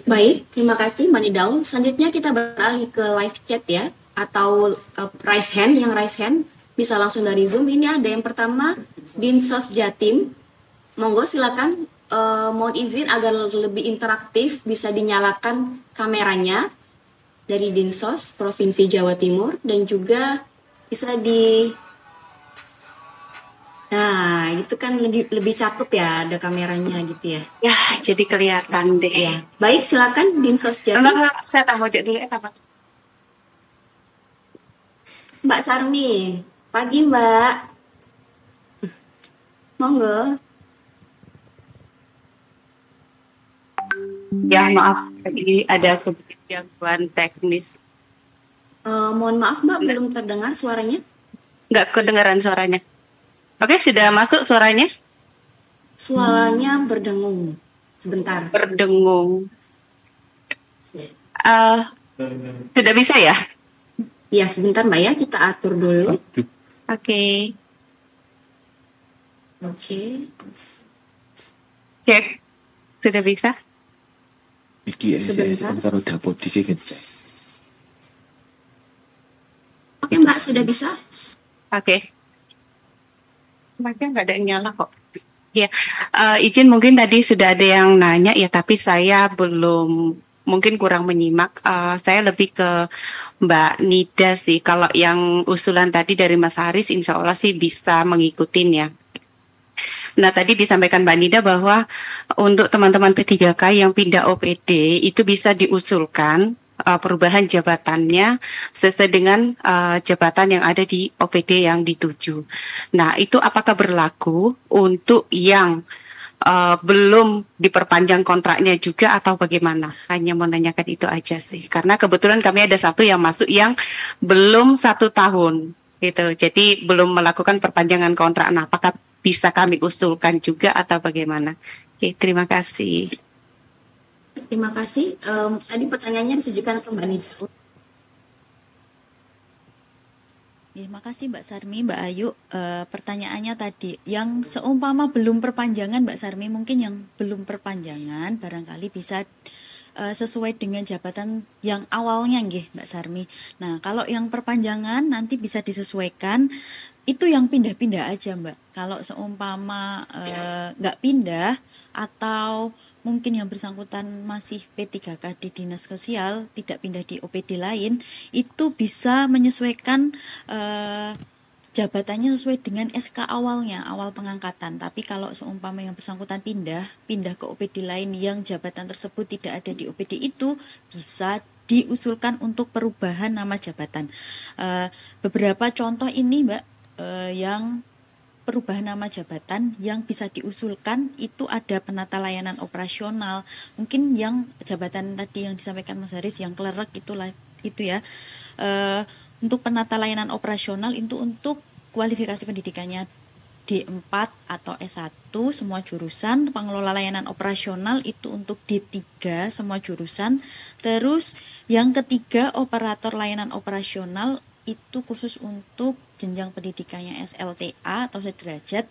Baik, terima kasih Mbak Nidaul. Selanjutnya kita beralih ke live chat ya, atau raise hand. Yang raise hand bisa langsung dari Zoom. Ini ada yang pertama, Dinsos Jatim. Monggo silakan. Mohon izin agar lebih interaktif bisa dinyalakan kameranya dari Dinsos Provinsi Jawa Timur dan juga bisa nah itu kan lebih cakep ya ada kameranya gitu ya. Ya, jadi kelihatan deh. Ya. Baik, silakan Dinsos Jatim. Saya tahu aja dulu apa. Mbak Sarmi, pagi Mbak. Monggo. Ya, maaf, tadi ada sedikit gangguan teknis. Mohon maaf Mbak, belum terdengar suaranya. Nggak kedengaran suaranya. Oke, sudah masuk suaranya? Suaranya berdengung. Sebentar. Berdengung. Sudah bisa ya? Ya, sebentar Mbak ya, kita atur dulu. Oke. Oke. Cek. Sudah bisa? Sebentar. udah body gitu. Oke Mbak, sudah bisa? Oke. Makanya nggak ada yang nyala kok. Ya, izin mungkin tadi sudah ada yang nanya ya, tapi saya belum, mungkin kurang menyimak. Saya lebih ke Mbak Nida sih. Kalau yang usulan tadi dari Mas Haris, insya Allah sih bisa mengikutin ya. Nah, tadi disampaikan Mbak Nida bahwa untuk teman-teman P3K yang pindah OPD itu bisa diusulkan perubahan jabatannya sesuai dengan jabatan yang ada di OPD yang dituju. Nah, itu apakah berlaku untuk yang belum diperpanjang kontraknya juga atau bagaimana? Hanya mau nanyakan itu aja sih. Karena kebetulan kami ada satu yang masuk yang belum 1 tahun gitu. Jadi belum melakukan perpanjangan kontrak. Nah, apakah bisa kami usulkan juga atau bagaimana? Oke, terima kasih. Terima kasih. Tadi pertanyaannya ditujukan ke Mbak Nida. Ya, makasih Mbak Sarmi, Mbak Ayu. Pertanyaannya tadi, yang seumpama belum perpanjangan Mbak Sarmi, mungkin yang belum perpanjangan barangkali bisa sesuai dengan jabatan yang awalnya nggih Mbak Sarmi. Nah, kalau yang perpanjangan nanti bisa disesuaikan, itu yang pindah-pindah aja Mbak. Kalau seumpama nggak pindah atau mungkin yang bersangkutan masih P3K di dinas sosial, tidak pindah di OPD lain, itu bisa menyesuaikan jabatannya sesuai dengan SK awalnya, awal pengangkatan. Tapi kalau seumpama yang bersangkutan pindah ke OPD lain yang jabatan tersebut tidak ada di OPD itu, bisa diusulkan untuk perubahan nama jabatan. Beberapa contoh ini Mbak, yang perubahan nama jabatan yang bisa diusulkan itu ada penata layanan operasional. Mungkin yang jabatan tadi yang disampaikan Mas Haris yang klerek itu ya. Untuk penata layanan operasional itu untuk kualifikasi pendidikannya D4 atau S1 semua jurusan, pengelola layanan operasional itu untuk D3 semua jurusan. Terus yang ketiga operator layanan operasional itu khusus untuk jenjang pendidikannya SLTA atau sederajat.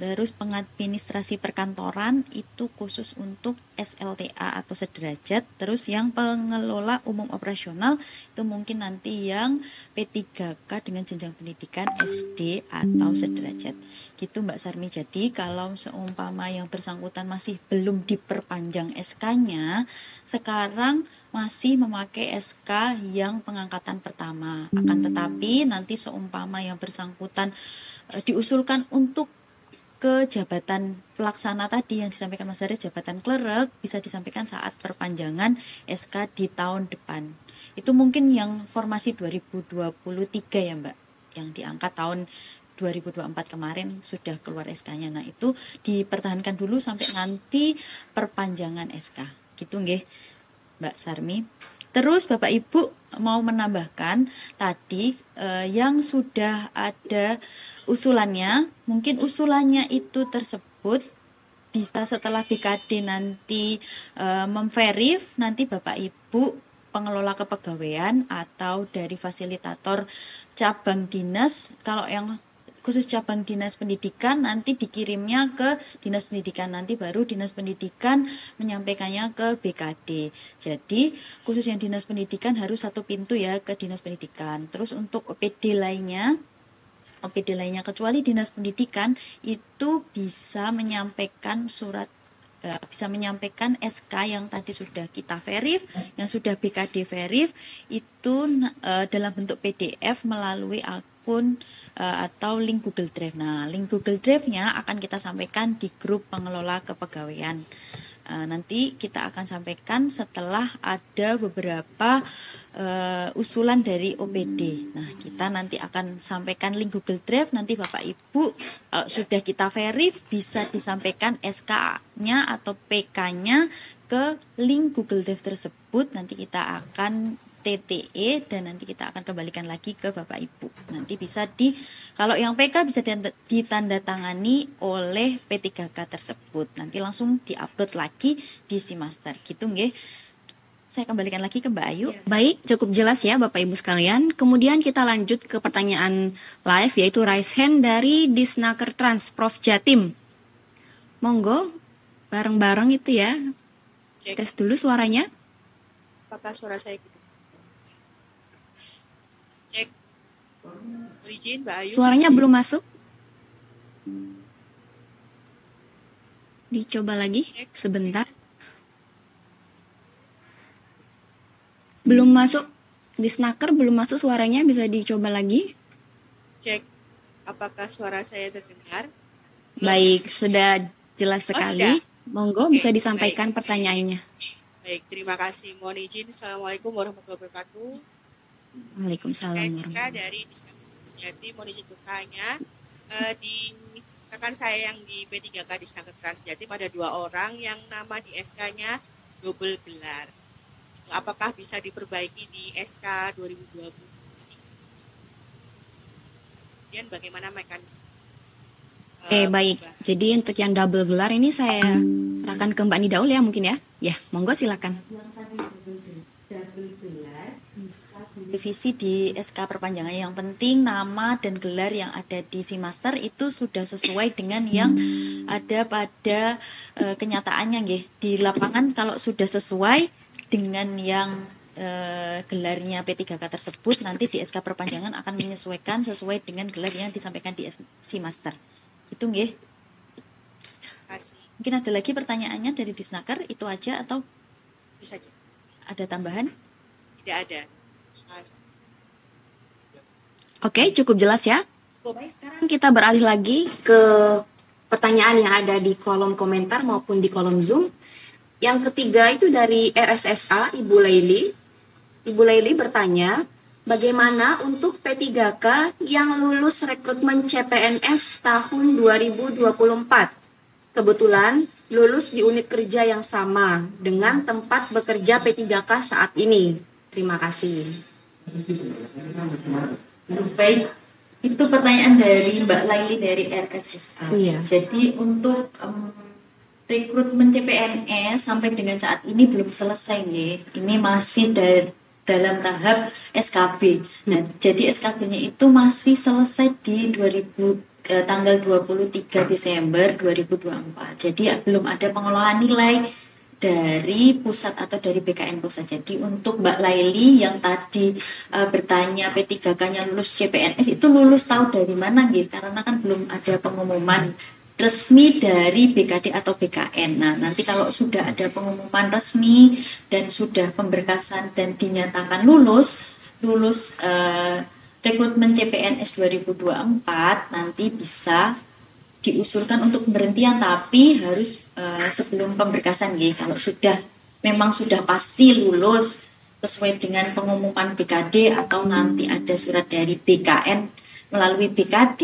Terus pengadministrasi perkantoran itu khusus untuk SLTA atau sederajat. Terus yang pengelola umum operasional itu mungkin nanti yang P3K dengan jenjang pendidikan SD atau sederajat. Gitu Mbak Sarmi. Jadi kalau seumpama yang bersangkutan masih belum diperpanjang SK-nya, sekarang masih memakai SK yang pengangkatan pertama. Akan tetapi nanti seumpama yang bersangkutan diusulkan untuk ke jabatan pelaksana tadi yang disampaikan Mas Haris, jabatan klerek, bisa disampaikan saat perpanjangan SK di tahun depan. Itu mungkin yang formasi 2023 ya Mbak, yang diangkat tahun 2024 kemarin sudah keluar SK-nya. Nah itu dipertahankan dulu sampai nanti perpanjangan SK. Gitu nggih Mbak Sarmi. Terus Bapak Ibu mau menambahkan tadi yang sudah ada usulannya, mungkin usulannya itu tersebut bisa setelah BKD nanti memverif, nanti Bapak Ibu pengelola kepegawaian atau dari fasilitator cabang dinas, kalau yang khusus cabang dinas pendidikan nanti dikirimnya ke dinas pendidikan, nanti baru dinas pendidikan menyampaikannya ke BKD. Jadi khusus yang dinas pendidikan harus satu pintu ya ke dinas pendidikan. Terus untuk OPD lainnya kecuali dinas pendidikan itu bisa menyampaikan bisa menyampaikan SK yang tadi sudah kita verif, yang sudah BKD verif itu dalam bentuk PDF melalui akun atau link Google Drive. Nah, link Google Drive-nya akan kita sampaikan di grup pengelola kepegawaian. Nanti kita akan sampaikan setelah ada beberapa usulan dari OPD. Nah, kita nanti akan sampaikan link Google Drive. Nanti Bapak Ibu sudah kita verif bisa disampaikan SK-nya atau PK-nya ke link Google Drive tersebut. Nanti kita akan TTE dan nanti kita akan kembalikan lagi ke Bapak Ibu. Nanti bisa kalau yang PK bisa ditandatangani oleh P3K tersebut. Nanti langsung diupload lagi di Simaster. Gitu nggih. Saya kembalikan lagi ke Mbak Ayu. Baik, cukup jelas ya Bapak Ibu sekalian. Kemudian kita lanjut ke pertanyaan live yaitu raise hand dari Disnaker Trans Prof Jatim. Monggo bareng-bareng itu ya. Cek. Tes dulu suaranya. Apakah suara saya? Cek. Izin Mbak Ayu. Suaranya belum masuk. Dicoba lagi sebentar. Belum masuk. Disnaker belum masuk suaranya, bisa dicoba lagi. Cek. Apakah suara saya terdengar? Baik, sudah jelas sekali. Sudah? Monggo Oke, bisa disampaikan baik. pertanyaannya. Baik, terima kasih. Mohon izin. Assalamualaikum warahmatullahi wabarakatuh. Waalaikumsalam Saya Citra warahmatullahi. dari Disnaker Transjati. Mohon izin bertanya. Di rekan saya yang di P3K Disnaker Transjati ada 2 orang yang nama di SK-nya double gelar. Apakah bisa diperbaiki di SK 2020? Kemudian bagaimana mekanisme? Baik. Jadi untuk yang double gelar ini saya serahkan ke Mbak Nidaul ya mungkin ya. Ya, monggo silakan. Revisi di SK perpanjangan, yang penting nama dan gelar yang ada di Simaster itu sudah sesuai dengan yang ada pada kenyataannya nggih. Di lapangan kalau sudah sesuai dengan yang gelarnya P3K tersebut, nanti di SK perpanjangan akan menyesuaikan sesuai dengan gelar yang disampaikan di SC Master. Itu nggih. Kasih. Mungkin ada lagi pertanyaannya dari Disnaker, itu aja atau Bisa aja. ada tambahan? Tidak ada. Kasih. Oke, cukup jelas ya. Cukup. Baik, sekarang kita beralih lagi ke pertanyaan yang ada di kolom komentar maupun di kolom Zoom. Yang ketiga itu dari RSSA, Ibu Laili. Ibu Laili bertanya, bagaimana untuk P3K yang lulus rekrutmen CPNS tahun 2024? Kebetulan lulus di unit kerja yang sama dengan tempat bekerja P3K saat ini. Terima kasih. Baik, itu pertanyaan dari Mbak Laili dari RSSA. Iya. Jadi untuk rekrutmen CPNS sampai dengan saat ini belum selesai nih. Ini masih dalam tahap SKB. Nah, jadi SKB-nya itu masih selesai di tanggal 23 Desember 2024. Jadi belum ada pengolahan nilai dari pusat atau dari BKN pusat. Jadi untuk Mbak Laili yang tadi bertanya P3K-nya lulus CPNS itu lulus tahu dari mana gitu? Karena kan belum ada pengumuman resmi dari BKD atau BKN. Nah, nanti kalau sudah ada pengumuman resmi dan sudah pemberkasan dan dinyatakan lulus rekrutmen CPNS 2024 nanti bisa diusulkan untuk pemberhentian, tapi harus sebelum pemberkasan ya. Kalau memang sudah pasti lulus sesuai dengan pengumuman BKD atau nanti ada surat dari BKN melalui BKD,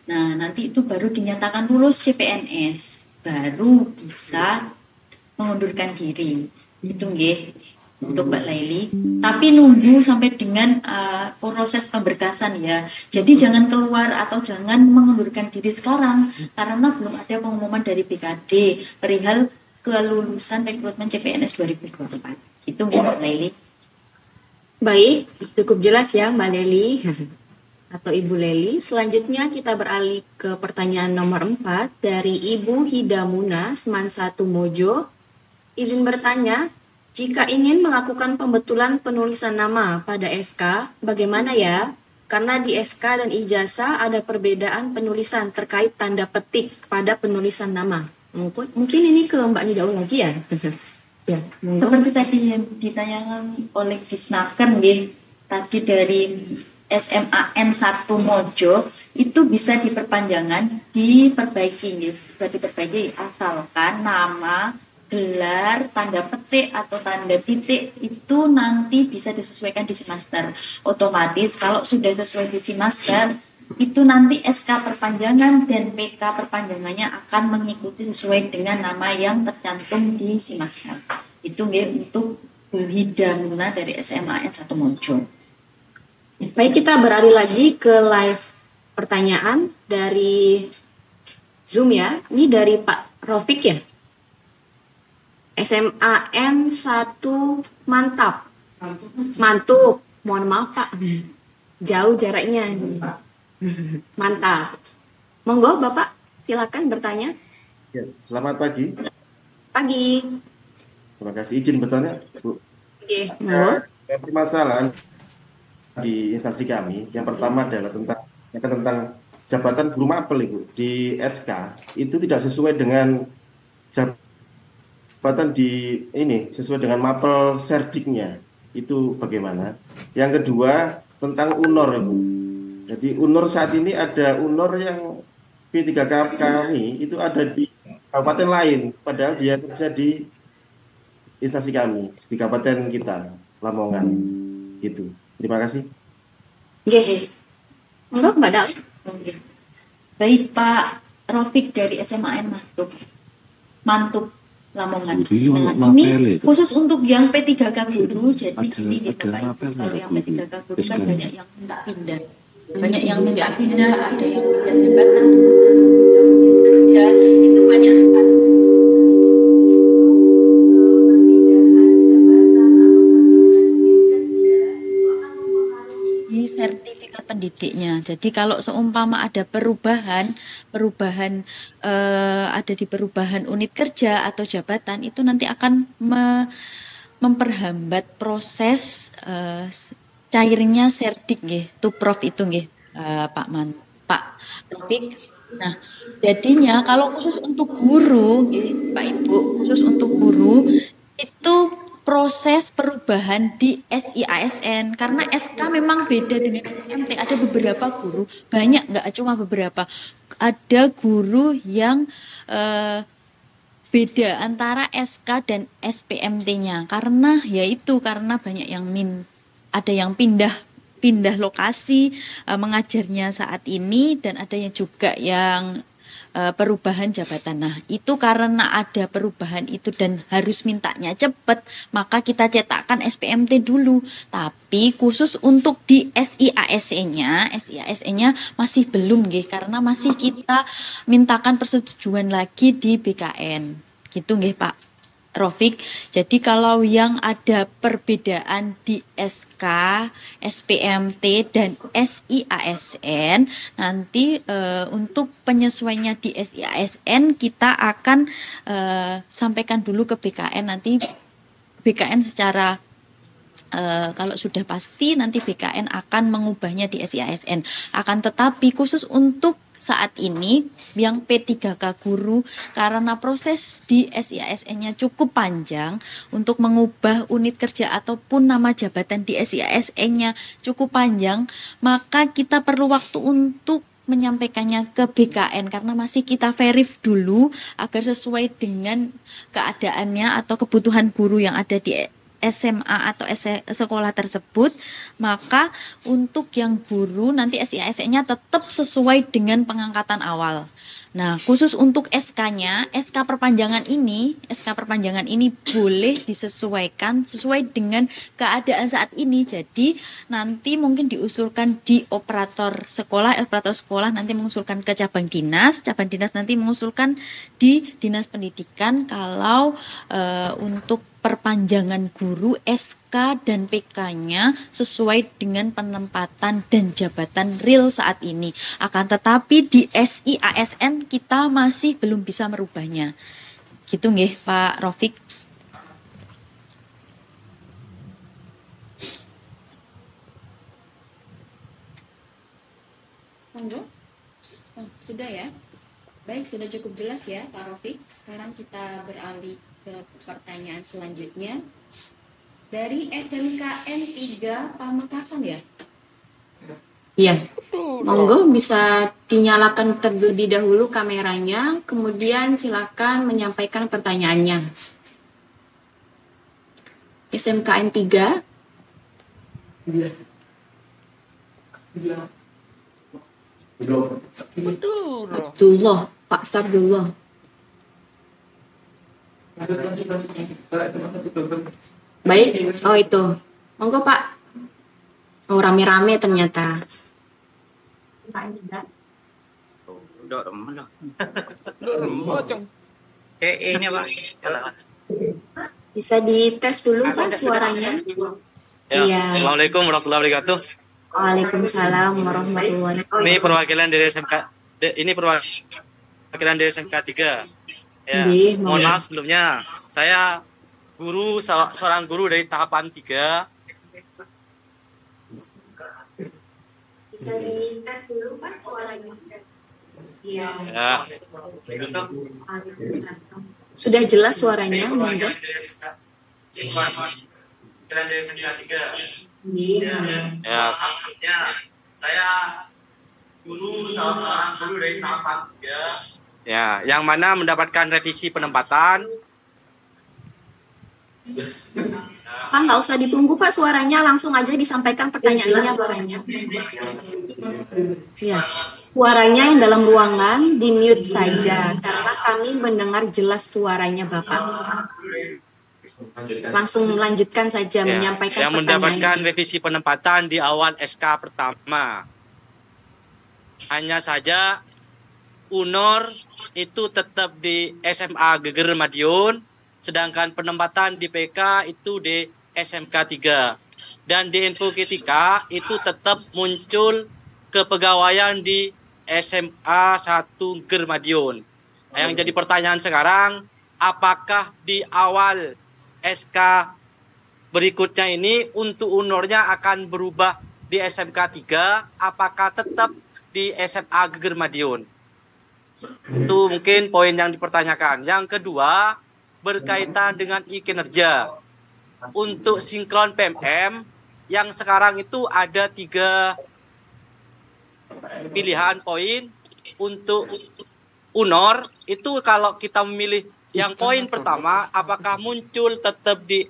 nah nanti itu baru dinyatakan lulus CPNS, baru bisa mengundurkan diri. Itu nggih untuk Mbak Laili. Tapi nunggu sampai dengan proses pemberkasan ya. Jadi jangan keluar atau jangan mengundurkan diri sekarang karena belum ada pengumuman dari BKD perihal kelulusan rekrutmen CPNS 2024. Gitu Mbak Laili. Baik, cukup jelas ya Mbak Leli atau Ibu Leli. Selanjutnya kita beralih ke pertanyaan nomor 4 dari Ibu Hidamuna Seman 1 Mojo. Izin bertanya, jika ingin melakukan pembetulan penulisan nama pada SK, bagaimana ya? Karena di SK dan ijazah ada perbedaan penulisan terkait tanda petik pada penulisan nama. Mungkin ini ke Mbak Nida lagi ya? Ya, seperti tadi yang ditanyakan oleh Disnaker nih, tadi dari SMAN 1 Mojo itu bisa diperbaiki nih, bisa diperbaiki asalkan nama, gelar, tanda petik atau tanda titik itu nanti bisa disesuaikan di Simaster. Otomatis kalau sudah sesuai di Simaster itu nanti SK perpanjangan dan PK perpanjangannya akan mengikuti sesuai dengan nama yang tercantum di Simaster. Itu nggih untuk Bu Hidamuna dari SMAN 1 Mojo. Baik, kita beralih lagi ke live pertanyaan dari Zoom ya. Ini dari Pak Rofik ya. SMAN 1 Mantap. Mantuk. Mohon maaf Pak. Jauh jaraknya. Mantap. Monggo Bapak, silakan bertanya. Ya, selamat pagi. Pagi. Terima kasih izin bertanya, Bu. Oke, monggo. Permasalahan di instansi kami, yang pertama adalah tentang jabatan guru mapel, Ibu. Di SK itu tidak sesuai dengan jabatan sesuai dengan mapel serdiknya. Itu bagaimana? Yang kedua, tentang UNOR, Ibu. Jadi UNOR saat ini ada UNOR yang P3K kami itu ada di kabupaten lain, padahal dia kerja di instansi kami, di kabupaten kita, Lamongan. Gitu. Terima kasih. Oke. Monggo Mbak Dal. Oke. Baik Pak Rofik dari SMAN Mantuk Lamongan. Nah, ini khusus untuk yang P3K guru, jadi ini Bapak Ibu, kalau yang P3K guru kan banyak yang minta pindah. Banyak yang minta pindah, ada yang pindah jabatan, kerja, itu banyak sekali. Di sertifikat pendidiknya. Jadi kalau seumpama ada perubahan ada di perubahan unit kerja atau jabatan itu nanti akan memperhambat proses cairnya serdik nggih, tuprov itu nggih, Pak Taufik. Nah, jadinya kalau khusus untuk guru nggih, Pak Ibu, khusus untuk guru itu proses perubahan di SIASN karena SK memang beda dengan SMT. Ada beberapa guru, banyak nggak cuma beberapa. Ada guru yang beda antara SK dan SPMT-nya karena karena banyak yang ada yang pindah lokasi mengajarnya saat ini dan ada yang juga yang perubahan jabatan. Nah, itu karena ada perubahan itu dan harus mintanya cepat, maka kita cetakkan SPMT dulu. Tapi khusus untuk di SIASN-nya masih belum nggih karena masih kita mintakan persetujuan lagi di BKN. Gitu nggih Pak Rofik. Jadi kalau yang ada perbedaan di SK, SPMT dan SIASN, nanti untuk penyesuaiannya di SIASN kita akan sampaikan dulu ke BKN. Nanti BKN secara kalau sudah pasti nanti BKN akan mengubahnya di SIASN. Akan tetapi khusus untuk saat ini yang P3K guru karena proses di SIASN-nya cukup panjang untuk mengubah unit kerja ataupun nama jabatan di SIASN-nya cukup panjang, maka kita perlu waktu untuk menyampaikannya ke BKN karena masih kita verif dulu agar sesuai dengan keadaannya atau kebutuhan guru yang ada di SMA atau sekolah tersebut. Maka untuk yang guru nanti SIASN-nya tetap sesuai dengan pengangkatan awal. Nah, khusus untuk SK-nya, SK perpanjangan ini boleh disesuaikan sesuai dengan keadaan saat ini. Jadi, nanti mungkin diusulkan di operator sekolah nanti mengusulkan ke cabang dinas nanti mengusulkan di dinas pendidikan kalau untuk perpanjangan guru SK dan PK-nya sesuai dengan penempatan dan jabatan real saat ini. Akan tetapi di SIASN kita masih belum bisa merubahnya. Gitu nggih Pak Rofik. Monggo. Sudah ya. Baik, sudah cukup jelas ya Pak Rofik. Sekarang kita beralih ke pertanyaan selanjutnya dari SMKN 3 Pamekasan ya. Iya. Monggo bisa dinyalakan terlebih dahulu kameranya, kemudian silakan menyampaikan pertanyaannya. SMKN 3. Abdullah, Pak Sabdullah. Baik, oh itu. Monggo Pak. Oh rame-rame ternyata. Ini Pak. Bisa dites dulu Pak suaranya? Ya. Iya. Assalamualaikum warahmatullahi wabarakatuh. Waalaikumsalam warahmatullahi wabarakatuh. Ini perwakilan dari SMK. Ini perwakilan dari SMK 3. Ya, mohon maaf sebelumnya. Saya seorang guru dari tahapan 3. Bisa dites dulu Pak suaranya? Iya. Ya. Sudah jelas suaranya, monggo. Perwakilan dari SMK 3. Iya. Ya, sebelumnya saya seorang guru dari tahapan 3. Ya, yang mana mendapatkan revisi penempatan. Pak, nggak usah ditunggu Pak suaranya, langsung aja disampaikan pertanyaannya suaranya. Ya, suaranya yang dalam ruangan di mute saja karena kami mendengar jelas suaranya Bapak. Langsung melanjutkan saja menyampaikan yang mendapatkan revisi penempatan di awal SK pertama. Hanya saja UNOR itu tetap di SMA Geger Madiun, sedangkan penempatan di PK itu di SMK 3. Dan di info ketika itu tetap muncul kepegawaian di SMA 1 Geger Madiun. Yang jadi pertanyaan sekarang, apakah di awal SK berikutnya ini untuk unornya akan berubah di SMK 3, apakah tetap di SMA Geger Madiun? Itu mungkin poin yang dipertanyakan. Yang kedua, berkaitan dengan kinerja. Untuk sinkron PMM, yang sekarang itu ada 3 pilihan poin. Untuk UNOR, itu kalau kita memilih yang poin pertama, apakah muncul tetap di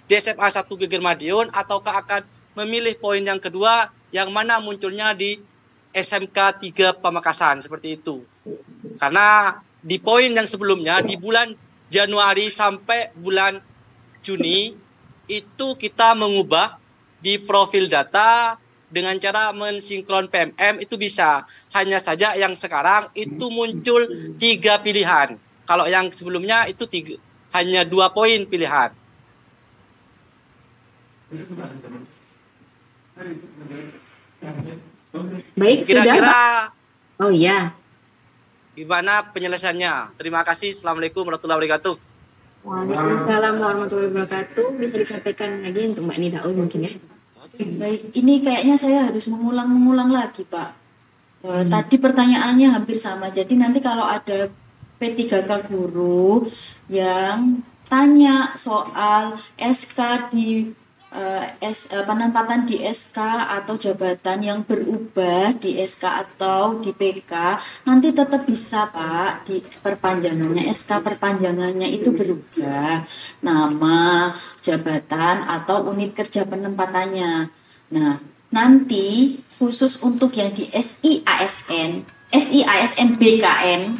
di SMA 1 Geger Madiun, ataukah akan memilih poin yang kedua, yang mana munculnya di SMK 3 Pamekasan, seperti itu. Karena di poin yang sebelumnya, di bulan Januari sampai bulan Juni, itu kita mengubah di profil data dengan cara mensinkron PMM, itu bisa. Hanya saja yang sekarang itu muncul 3 pilihan. Kalau yang sebelumnya itu hanya 2 poin pilihan. Baik, sudah, Kira-kira Pak. Oh iya. gimana penyelesaiannya? Terima kasih. Assalamualaikum warahmatullahi wabarakatuh. Waalaikumsalam warahmatullahi wabarakatuh. Bisa disampaikan lagi untuk Mbak Nidaul mungkin ya? Baik, ini kayaknya saya harus mengulang lagi, Pak. Tadi pertanyaannya hampir sama. Jadi nanti kalau ada P3K guru yang tanya soal SK di penempatan di SK atau jabatan yang berubah di SK atau di PK, nanti tetap bisa, Pak, di perpanjangannya SK perpanjangannya itu berubah nama, jabatan atau unit kerja penempatannya. Nah, nanti khusus untuk yang di SIASN BKN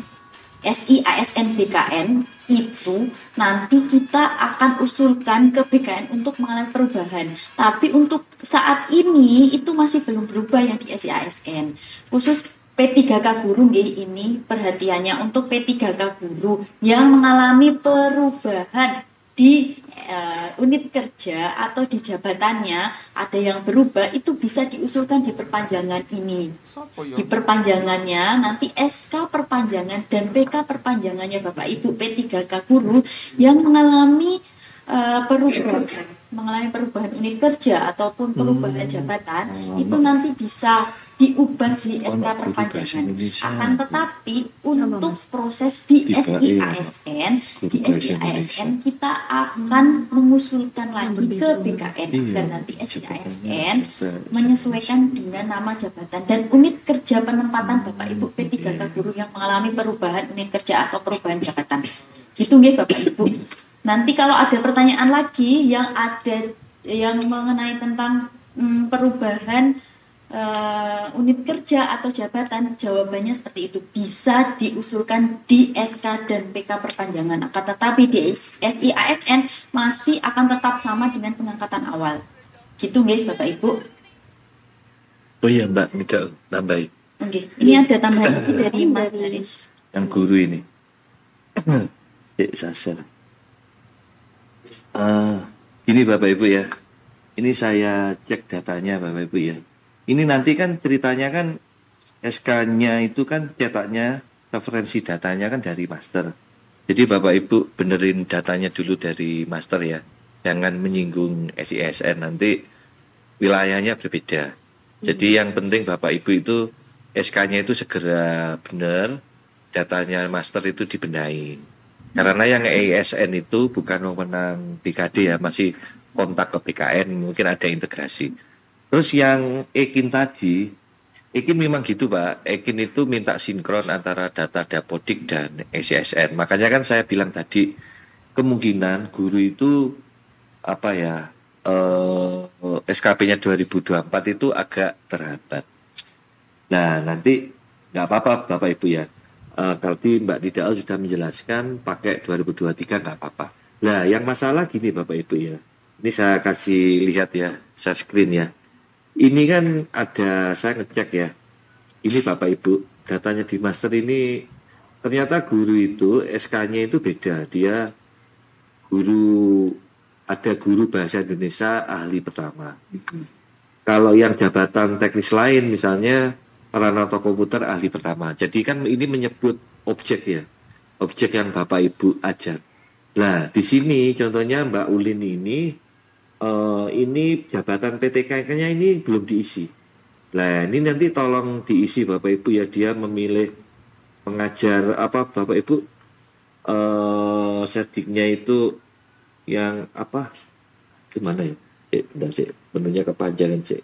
itu nanti kita akan usulkan ke BKN untuk mengalami perubahan. Tapi untuk saat ini itu masih belum berubah yang di SIASN. Khusus P3K guru ini perhatiannya untuk P3K guru yang mengalami perubahan di unit kerja atau di jabatannya ada yang berubah, itu bisa diusulkan di perpanjangan ini. Di perpanjangannya nanti SK perpanjangan dan PK perpanjangannya Bapak Ibu P3K guru yang mengalami perubahan unit kerja ataupun perubahan jabatan itu nanti bisa diubah di SK perpanjangan. Akan tetapi untuk proses di SIASN kita akan mengusulkan lagi ke BKN agar nanti SIASN menyesuaikan dengan nama jabatan dan unit kerja penempatan Bapak Ibu P3K guru yang mengalami perubahan unit kerja atau perubahan jabatan. Gitu nggih Bapak Ibu. Nanti kalau ada pertanyaan lagi yang mengenai tentang perubahan unit kerja atau jabatan, jawabannya seperti itu, bisa diusulkan di SK dan PK perpanjangan. Akan tetapi di SIASN masih akan tetap sama dengan pengangkatan awal. Gitu nggih Bapak Ibu. Oh iya Mbak, minta nambahin. Oke, ini ada tambahan dari Mas Daris. Yang guru ini. Sasar. Gini Bapak Ibu ya, ini saya cek datanya Bapak Ibu ya. Ini nanti kan ceritanya kan SK-nya itu kan cetaknya, referensi datanya kan dari master. Jadi Bapak Ibu benerin datanya dulu dari master ya, jangan menyinggung SISN, nanti wilayahnya berbeda. Jadi yang penting Bapak Ibu itu SK-nya itu segera benar, datanya master itu dibenahi. Karena yang EISN itu bukan wewenang BKD ya, masih kontak ke BKN, mungkin ada integrasi. Terus yang Ekin tadi, Ekin memang gitu Pak, Ekin itu minta sinkron antara data Dapodik dan SISN. Makanya kan saya bilang tadi, kemungkinan guru itu apa ya, SKP-nya 2024 itu agak terhambat. Nah nanti nggak apa-apa Bapak Ibu ya. Tadi Mbak Nidaul sudah menjelaskan pakai 2023 nggak apa-apa. Nah yang masalah gini Bapak Ibu ya, ini saya kasih lihat ya, saya screen ya. Ini kan ada, saya ngecek ya, ini Bapak Ibu, datanya di master ini ternyata guru itu SK-nya itu beda. Dia ada guru bahasa Indonesia ahli pertama. Kalau yang jabatan teknis lain misalnya Ranato komputer ahli pertama. Jadi kan ini menyebut objek ya, objek yang Bapak Ibu ajar. Nah, di sini contohnya Mbak Ulin ini jabatan PTK-nya ini belum diisi. Nah, ini nanti tolong diisi Bapak Ibu ya, dia memilih mengajar apa Bapak Ibu serdiknya itu yang apa? Gimana ya? Benernya kepanjangan sih.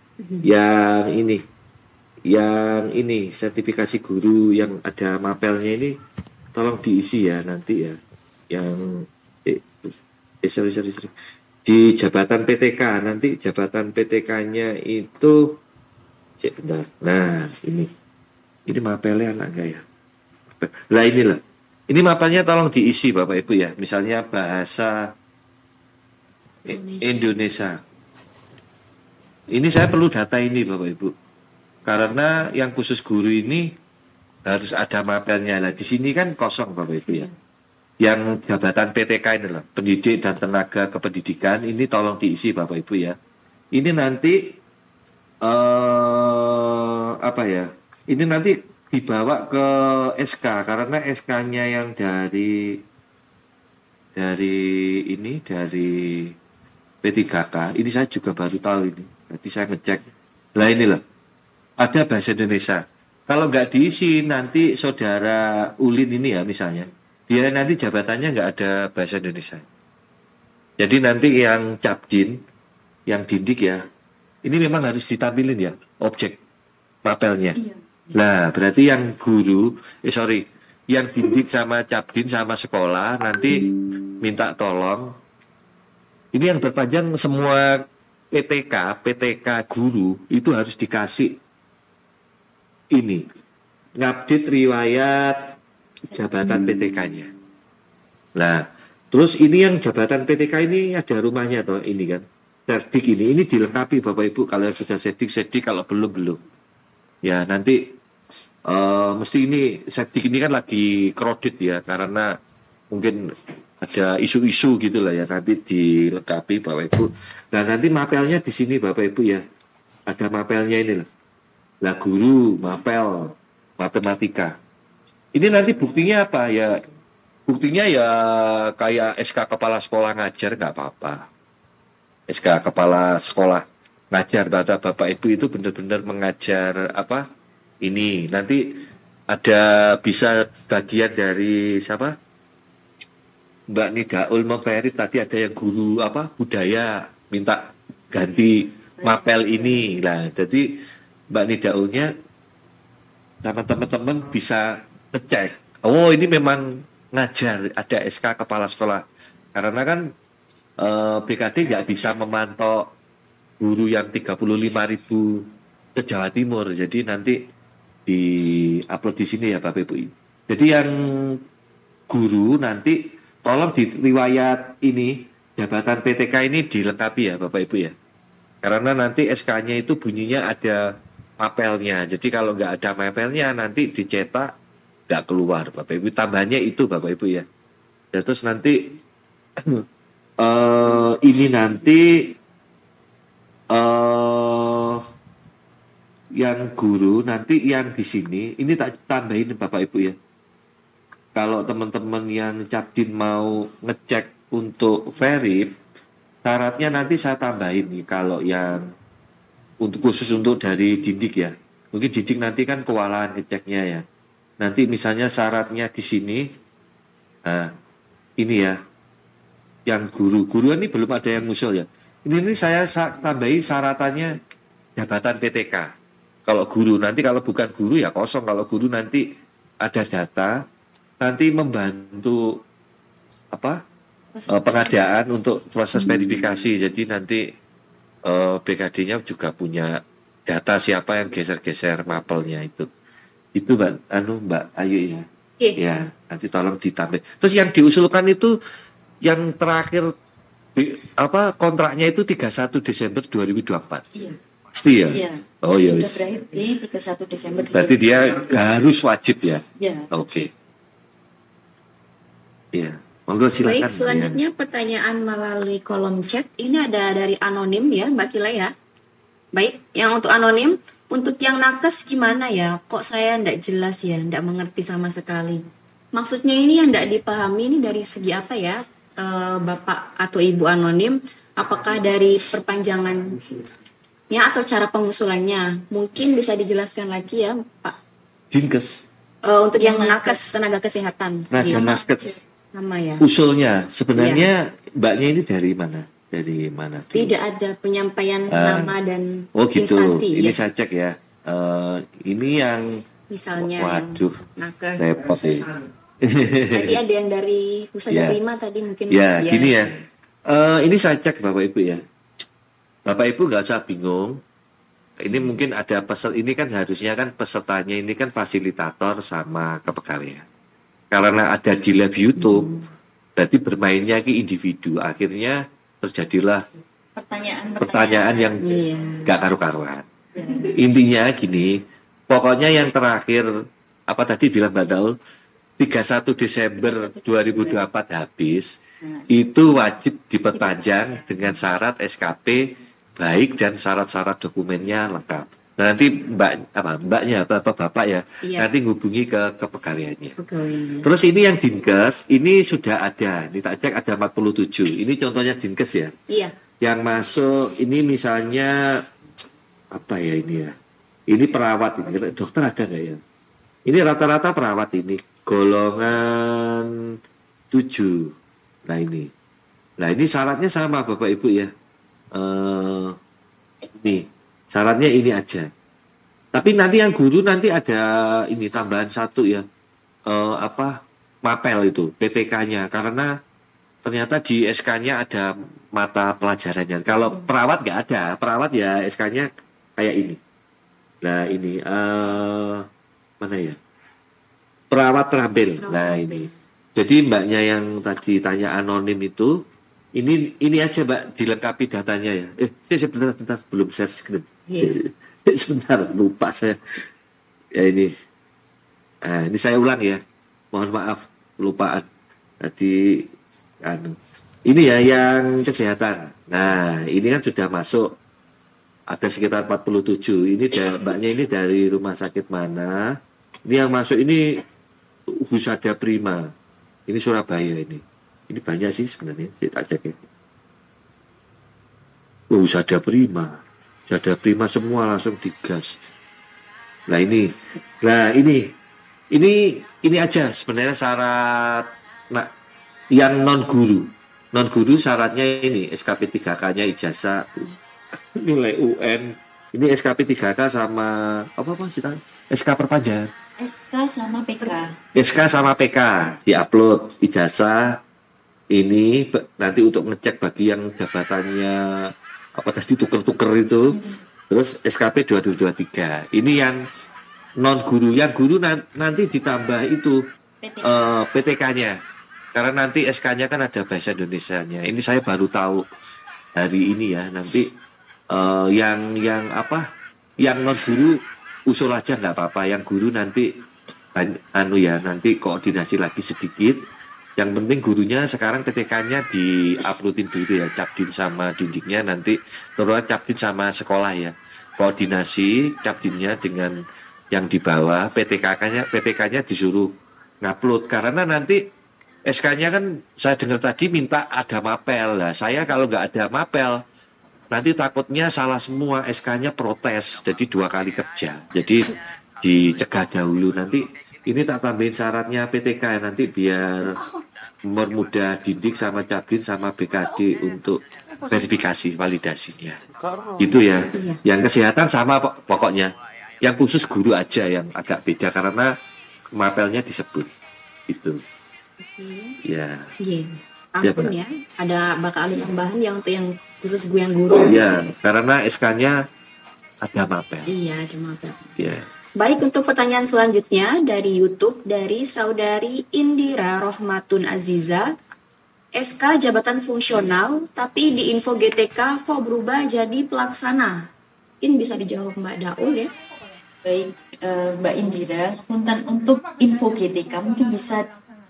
Yang ini sertifikasi guru yang ada mapelnya ini tolong diisi ya nanti ya. Yang sorry. Di jabatan PTK nanti jabatan PTK-nya itu bentar. Nah, ini mapelnya anak enggak ya? Lah inilah. Ini mapelnya tolong diisi Bapak Ibu ya. Misalnya bahasa Indonesia. Ini saya perlu data ini Bapak Ibu. Karena yang khusus guru ini harus ada mapelnya. Lah di sini kan kosong Bapak Ibu ya. Yang jabatan PTK ini lah, pendidik dan tenaga kependidikan, ini tolong diisi Bapak Ibu ya. Ini nanti apa ya? Ini nanti dibawa ke SK karena SK-nya yang dari P3K. Ini saya juga baru tahu ini. Nanti saya ngecek. Lah inilah. Ada bahasa Indonesia. Kalau nggak diisi nanti saudara Ulin ini ya misalnya, dia nanti jabatannya nggak ada bahasa Indonesia. Jadi nanti yang Capdin, yang didik ya, ini memang harus ditampilin ya objek mapelnya. Nah berarti yang guru, yang didik sama Capdin sama sekolah nanti minta tolong. Ini yang berpanjang semua PTK guru itu harus dikasih ini ngupdate riwayat jabatan PTK-nya. Nah, terus ini yang jabatan PTK ini ada rumahnya toh ini kan. Serdik ini dilengkapi Bapak Ibu kalau sudah sedik kalau belum. Ya, nanti mesti ini serdik ini kan lagi kredit ya karena mungkin ada isu-isu gitu lah ya nanti dilengkapi Bapak Ibu. Nah, nanti mapelnya di sini Bapak Ibu ya. Ada mapelnya ini lah. Lah guru, mapel, matematika. Ini nanti buktinya apa ya? Buktinya ya kayak SK kepala sekolah ngajar nggak apa-apa. SK kepala sekolah ngajar Bapak Ibu itu benar-benar mengajar apa? Ini nanti ada bisa bagian dari siapa? Mbak Nidaul Memperi tadi ada yang guru apa? Budaya minta ganti mapel ini. Lah, jadi Mbak Nidaulnya sama teman-teman bisa ngecek. Oh, ini memang ngajar ada SK kepala sekolah. Karena kan BKD nggak bisa memantau guru yang 35.000 ke Jawa Timur. Jadi nanti di-upload di sini ya Bapak Ibu. Jadi yang guru nanti tolong di riwayat ini jabatan PTK ini dilengkapi ya Bapak Ibu ya. Karena nanti SK-nya itu bunyinya ada mapelnya. Jadi kalau nggak ada mapelnya nanti dicetak nggak keluar Bapak Ibu. Tambahnya itu Bapak Ibu ya. Dan terus nanti ini nanti yang guru nanti yang di sini ini tak tambahin Bapak Ibu ya. Kalau teman-teman yang Capdin mau ngecek untuk verif, syaratnya nanti saya tambahin nih kalau yang untuk khusus untuk dari didik ya. Mungkin didik nanti kan kewalahan ngeceknya ya. Nanti misalnya syaratnya di sini, nah, ini ya, yang guru ini belum ada yang ngusul ya. Ini saya tambahin syaratannya jabatan PTK. Kalau guru nanti kalau bukan guru ya kosong. Kalau guru nanti ada data, nanti membantu apa pengadaan untuk proses verifikasi. Jadi nanti BKD-nya juga punya data siapa yang geser-geser mapelnya itu Mbak Ayu ya. Ya, nanti tolong ditambah. Terus yang diusulkan itu yang terakhir kontraknya itu 31 Desember 2024. Iya. Pasti ya? Iya. Oh iya. Sudah berakhir di 31 Desember. Berarti dia harus wajib ya? Iya. Oke. Iya. Monggo silakan. Baik, selanjutnya pertanyaan melalui kolom chat. Ini ada dari anonim ya, Mbak Kila ya. Baik, yang untuk anonim, untuk yang nakes gimana ya? Kok saya ndak jelas ya, ndak mengerti sama sekali. Maksudnya ini yang ndak dipahami ini dari segi apa ya? Bapak atau Ibu anonim, apakah dari perpanjangannya atau cara pengusulannya? Mungkin bisa dijelaskan lagi ya, Pak. Dinkes. Untuk yang nakes, tenaga kesehatan. Tenaga nakes. Sama ya. Usulnya sebenarnya Mbaknya ini dari mana? Dari mana? Tidak ada penyampaian nama dan Oh gitu. instansi. Ini Ya. saya cek ya. Ini yang Misalnya waduh, yang nakes. repot ya. Tadi ada yang dari Pusat Ya. Prima tadi mungkin. Ya, Mas, gini ya. Ini saya cek Bapak Ibu ya. Bapak Ibu nggak usah bingung. Ini mungkin ada ini kan harusnya kan pesertanya ini kan fasilitator sama kepegawaian. Karena ada di live YouTube, berarti bermainnya ke individu. Akhirnya terjadilah pertanyaan yang Iya. nggak karu-karuan. Intinya gini, pokoknya yang terakhir apa tadi bilang Mbak Daul, 31 Desember 2024 habis, itu wajib diperpanjang dengan syarat SKP baik dan syarat-syarat dokumennya lengkap. Nah, nanti mbaknya apa bapak ya, Iya. nanti hubungi ke kepegawaiannya. Pegawainya. Terus ini yang Dinkes, ini sudah ada, ini tak cek ada 47. Ini contohnya Dinkes ya. Iya. Yang masuk ini misalnya apa ya ini ya? Ini perawat ini, dokter ada nggak ya? Ini rata-rata perawat ini golongan 7. Nah ini syaratnya sama Bapak Ibu ya. Ini syaratnya ini aja. Tapi nanti yang guru nanti ada ini tambahan satu ya. Mapel itu PTK-nya karena ternyata di SK-nya ada mata pelajarannya. Kalau perawat nggak ada, perawat ya SK-nya kayak ini. Nah ini mana ya? Perawat terampil. Nah ini. Jadi mbaknya yang tadi tanya anonim itu, ini aja mbak dilengkapi datanya ya. Sebentar belum share screen. Sebentar lupa saya. Ya ini. Nah, ini saya ulang ya. Mohon maaf kelupaan. Tadi ini ya yang kesehatan. Nah, ini kan sudah masuk ada sekitar 47. Ini mbaknya ini dari rumah sakit mana? Ini yang masuk ini Husada Prima. Ini Surabaya ini. Ini banyak sih sebenarnya. Saya tak cek ya. Husada Prima. Husada Prima semua langsung digas. Nah ini aja sebenarnya syarat yang non guru syaratnya ini SKP 3K-nya ijazah nilai UN ini SKP 3K sama apa sih SK perpanjangan SK sama PK diupload ijazah ini nanti untuk ngecek bagi yang jabatannya apa tadi tuker itu terus SKP 2223 ini yang non guru, yang guru nanti ditambah itu PTK-nya karena nanti SK-nya kan ada bahasa Indonesianya. Ini saya baru tahu hari ini ya. Nanti yang non guru usul aja nggak apa-apa. Yang guru nanti nanti koordinasi lagi sedikit. Yang penting gurunya sekarang PTK-nya di-uploadin dulu ya, Capdin sama dindiknya nanti terus Capdin sama sekolah ya. Koordinasi Capdinnya dengan yang di bawah PTK-nya disuruh ngupload karena nanti SK-nya kan saya dengar tadi minta ada mapel lah. Saya kalau nggak ada mapel nanti takutnya salah semua SK-nya protes jadi 2 kali kerja. Jadi dicegah dahulu nanti ini tak tambahin syaratnya PTK nanti biar mempermudah Dindik sama Cabdin sama BKD untuk verifikasi validasinya. Gitu ya. Yang kesehatan sama pokoknya. Yang khusus guru aja yang agak beda karena mapelnya disebut itu. Ya. Ampun ya. Ada bakal ada tambahan yang untuk yang khusus gue yang guru. Iya, karena SK-nya ada mapel. Iya, ada mapel. Iya. Baik, untuk pertanyaan selanjutnya dari YouTube dari saudari Indira Rohmatun Aziza. SK jabatan fungsional tapi di info GTK kok berubah jadi pelaksana. Mungkin bisa dijawab Mbak Daul ya. Baik, Mbak Indira, untuk info GTK mungkin bisa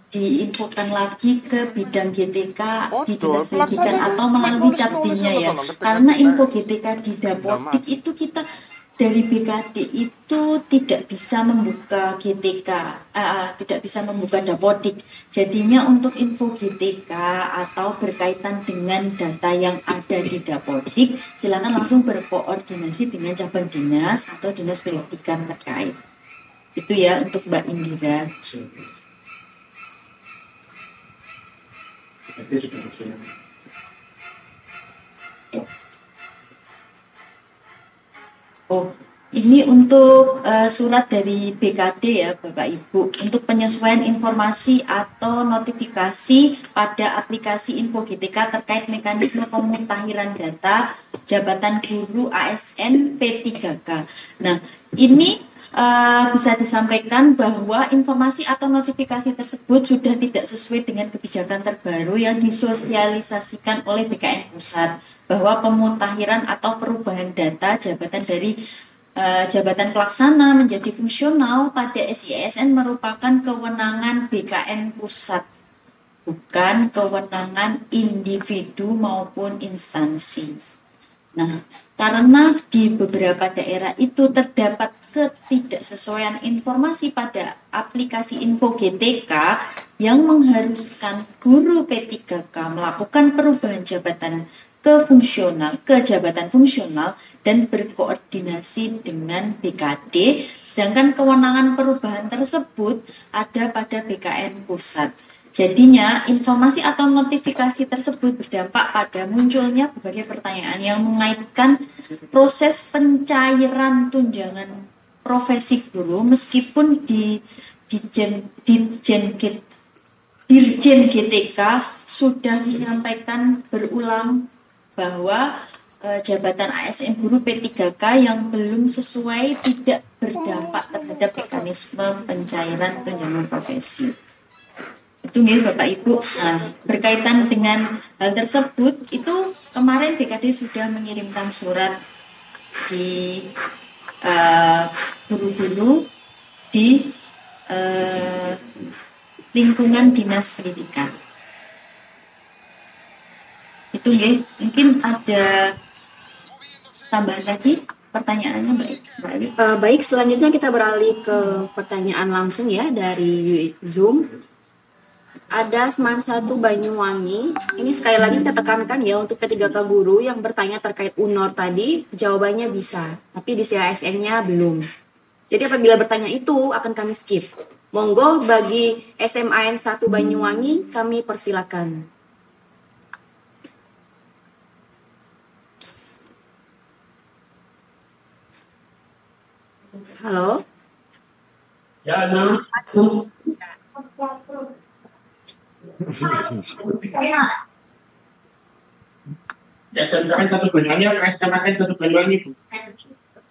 diinfokan lagi ke bidang GTK di Dinas Pendidikan atau melalui Capdinnya ya. Karena info GTK di Dapodik itu kita dari BKD itu tidak bisa membuka GTK, tidak bisa membuka Dapodik. Jadinya untuk info GTK atau berkaitan dengan data yang ada di Dapodik, silakan langsung berkoordinasi dengan cabang dinas atau dinas pendidikan terkait. Itu ya untuk Mbak Indira. Oh, ini untuk surat dari BKD ya Bapak Ibu, untuk penyesuaian informasi atau notifikasi pada aplikasi Info GTK terkait mekanisme pemutakhiran data jabatan guru ASN P3K. Nah, ini bisa disampaikan bahwa informasi atau notifikasi tersebut sudah tidak sesuai dengan kebijakan terbaru yang disosialisasikan oleh BKN Pusat, bahwa pemutakhiran atau perubahan data jabatan dari jabatan pelaksana menjadi fungsional pada SIASN merupakan kewenangan BKN Pusat, bukan kewenangan individu maupun instansi. Nah, karena di beberapa daerah itu terdapat ketidaksesuaian informasi pada aplikasi Info GTK yang mengharuskan guru P3K melakukan perubahan jabatan ke jabatan fungsional dan berkoordinasi dengan BKD, sedangkan kewenangan perubahan tersebut ada pada BKN Pusat. Jadinya, informasi atau notifikasi tersebut berdampak pada munculnya berbagai pertanyaan yang mengaitkan proses pencairan tunjangan profesi guru meskipun di Dirjen GTK sudah menyampaikan berulang bahwa jabatan ASN guru P3K yang belum sesuai tidak berdampak terhadap mekanisme pencairan tunjangan profesi. Itu nih Bapak Ibu. Nah, berkaitan dengan hal tersebut, itu kemarin BKD sudah mengirimkan surat di guru-guru di lingkungan dinas pendidikan. Itu nih, mungkin ada tambahan lagi pertanyaannya Baik, selanjutnya kita beralih ke pertanyaan langsung ya dari Zoom. Ada Seman 1 Banyuwangi. Ini sekali lagi kita tekankan ya untuk P3K guru yang bertanya terkait UNOR tadi, jawabannya bisa, tapi di CASN-nya belum. Jadi apabila bertanya itu akan kami skip. Monggo bagi SMAN 1 Banyuwangi kami persilakan. Halo? Ya, halo. Ya, SMAN 1 Banyuwangi atau SMAN 1 Banyuwangi, Bu?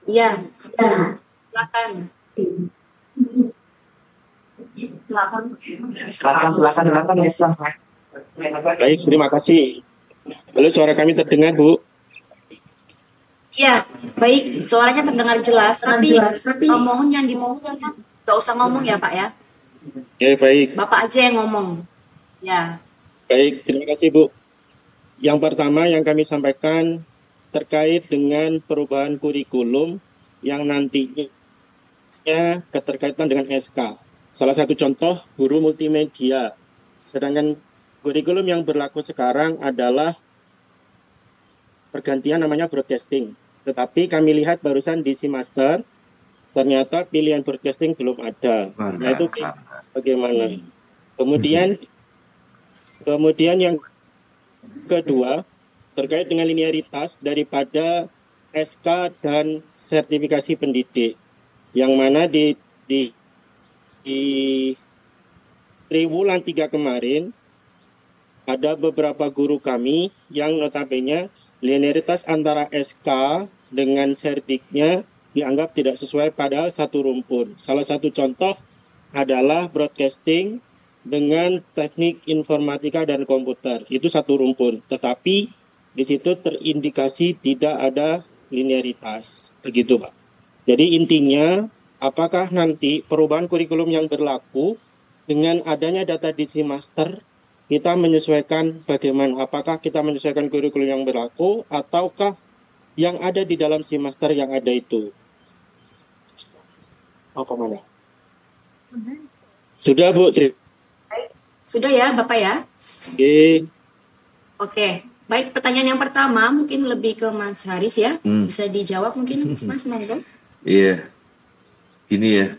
Iya, silakan. Silakan. Baik, terima kasih. Halo, suara kami terdengar, Bu? Iya, baik, suaranya terdengar jelas, tapi mohon yang dimohon nggak usah ngomong ya Pak ya. Ya, baik. Bapak aja yang ngomong. Ya. Baik, terima kasih Bu. Yang pertama yang kami sampaikan terkait dengan perubahan kurikulum yang nantinya keterkaitan dengan SK. Salah satu contoh guru multimedia. Sedangkan kurikulum yang berlaku sekarang adalah pergantian namanya broadcasting. Tetapi kami lihat barusan di Simaster ternyata pilihan broadcasting belum ada. Nah itu bagaimana? Kemudian yang kedua terkait dengan linearitas daripada SK dan sertifikasi pendidik, yang mana di triwulan 3 kemarin ada beberapa guru kami yang notabene linearitas antara SK dengan serdiknya dianggap tidak sesuai pada satu rumpun. Salah satu contoh adalah broadcasting dengan teknik informatika dan komputer. Itu satu rumpun, tetapi di situ terindikasi tidak ada linearitas. Begitu, Pak. Jadi intinya, apakah nanti perubahan kurikulum yang berlaku dengan adanya data di Simaster, kita menyesuaikan bagaimana? Apakah kita menyesuaikan kurikulum yang berlaku, ataukah yang ada di dalam Simaster yang ada itu? Apa mana? Sudah Bu. Sudah ya Bapak ya? Oke. Oke. Baik, pertanyaan yang pertama mungkin lebih ke Mas Haris ya. Bisa dijawab mungkin Mas Monggo. Iya, gini ya.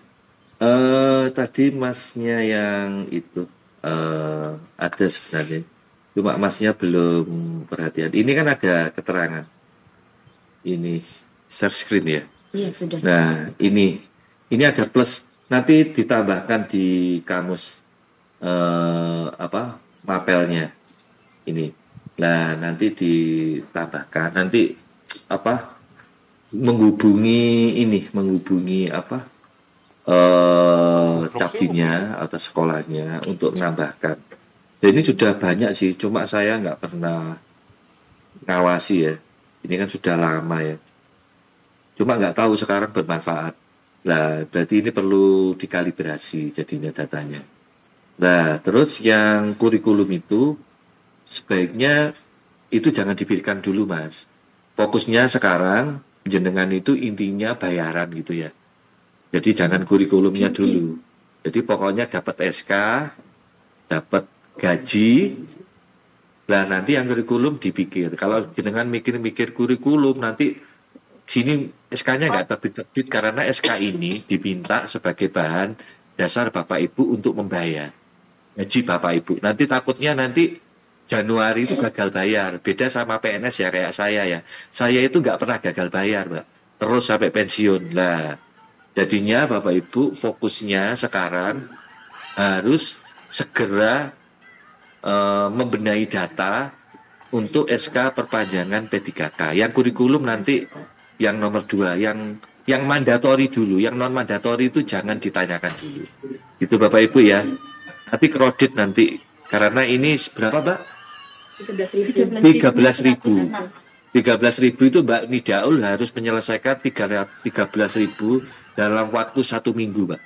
Tadi masnya yang itu ada sebenarnya. Cuma masnya belum perhatian. Ini kan ada keterangan. Ini share screen ya. Iya, sudah. Nah, ini ada plus. Nanti ditambahkan di kamus mapelnya ini. Nah, nanti ditambahkan. Nanti menghubungi cabdinya atau sekolahnya untuk menambahkan. Dan ini sudah banyak sih, cuma saya nggak pernah ngawasi ya. Ini kan sudah lama ya. Cuma nggak tahu sekarang bermanfaat. Nah, berarti ini perlu dikalibrasi jadinya datanya. Nah, terus yang kurikulum itu sebaiknya itu jangan dipikirkan dulu, Mas. Fokusnya sekarang jenengan itu intinya bayaran gitu ya. Jadi jangan kurikulumnya dulu. Jadi pokoknya dapat SK, dapat gaji. Nah, nanti yang kurikulum dipikir. Kalau jenengan mikir-mikir kurikulum nanti sini SK-nya nggak terbit-terbit karena SK ini diminta sebagai bahan dasar Bapak Ibu untuk membayar gaji Bapak Ibu. Nanti takutnya nanti Januari itu gagal bayar. Beda sama PNS ya kayak saya ya. Saya itu nggak pernah gagal bayar, Mbak. Terus sampai pensiun. Lah, jadinya Bapak Ibu fokusnya sekarang harus segera membenahi data untuk SK perpanjangan P3K. Yang kurikulum nanti yang nomor 2, yang mandatori dulu, yang non mandatori itu jangan ditanyakan dulu. Itu Bapak Ibu ya. Tapi kredit nanti karena ini berapa, Mbak? 13.000. 13.000 itu Mbak Nidaul harus menyelesaikan 13.000 dalam waktu 1 minggu, Mbak.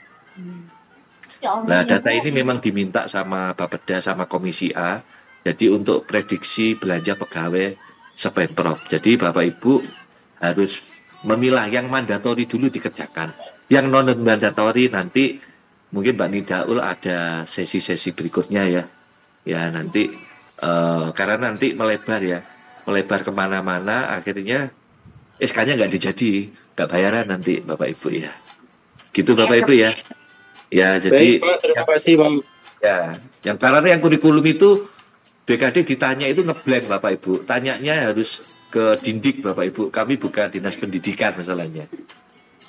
Nah, data ini memang diminta sama Bapeda sama Komisi A. Jadi untuk prediksi belanja pegawai Sepemprov. Jadi Bapak Ibu harus memilah yang mandatori dulu dikerjakan. Yang non mandatori nanti mungkin Mbak Nidaul ada sesi-sesi berikutnya ya. Ya nanti karena nanti melebar kemana-mana akhirnya SK-nya nggak dijadi, nggak bayaran nanti Bapak Ibu ya. Gitu Bapak Ibu ya. Ya jadi baik, Pak, terima kasih Bang. Ya, karena yang kurikulum itu BKD ditanya itu ngeblank Bapak Ibu. Tanyanya harus ke Dindik Bapak Ibu. Kami bukan dinas pendidikan masalahnya.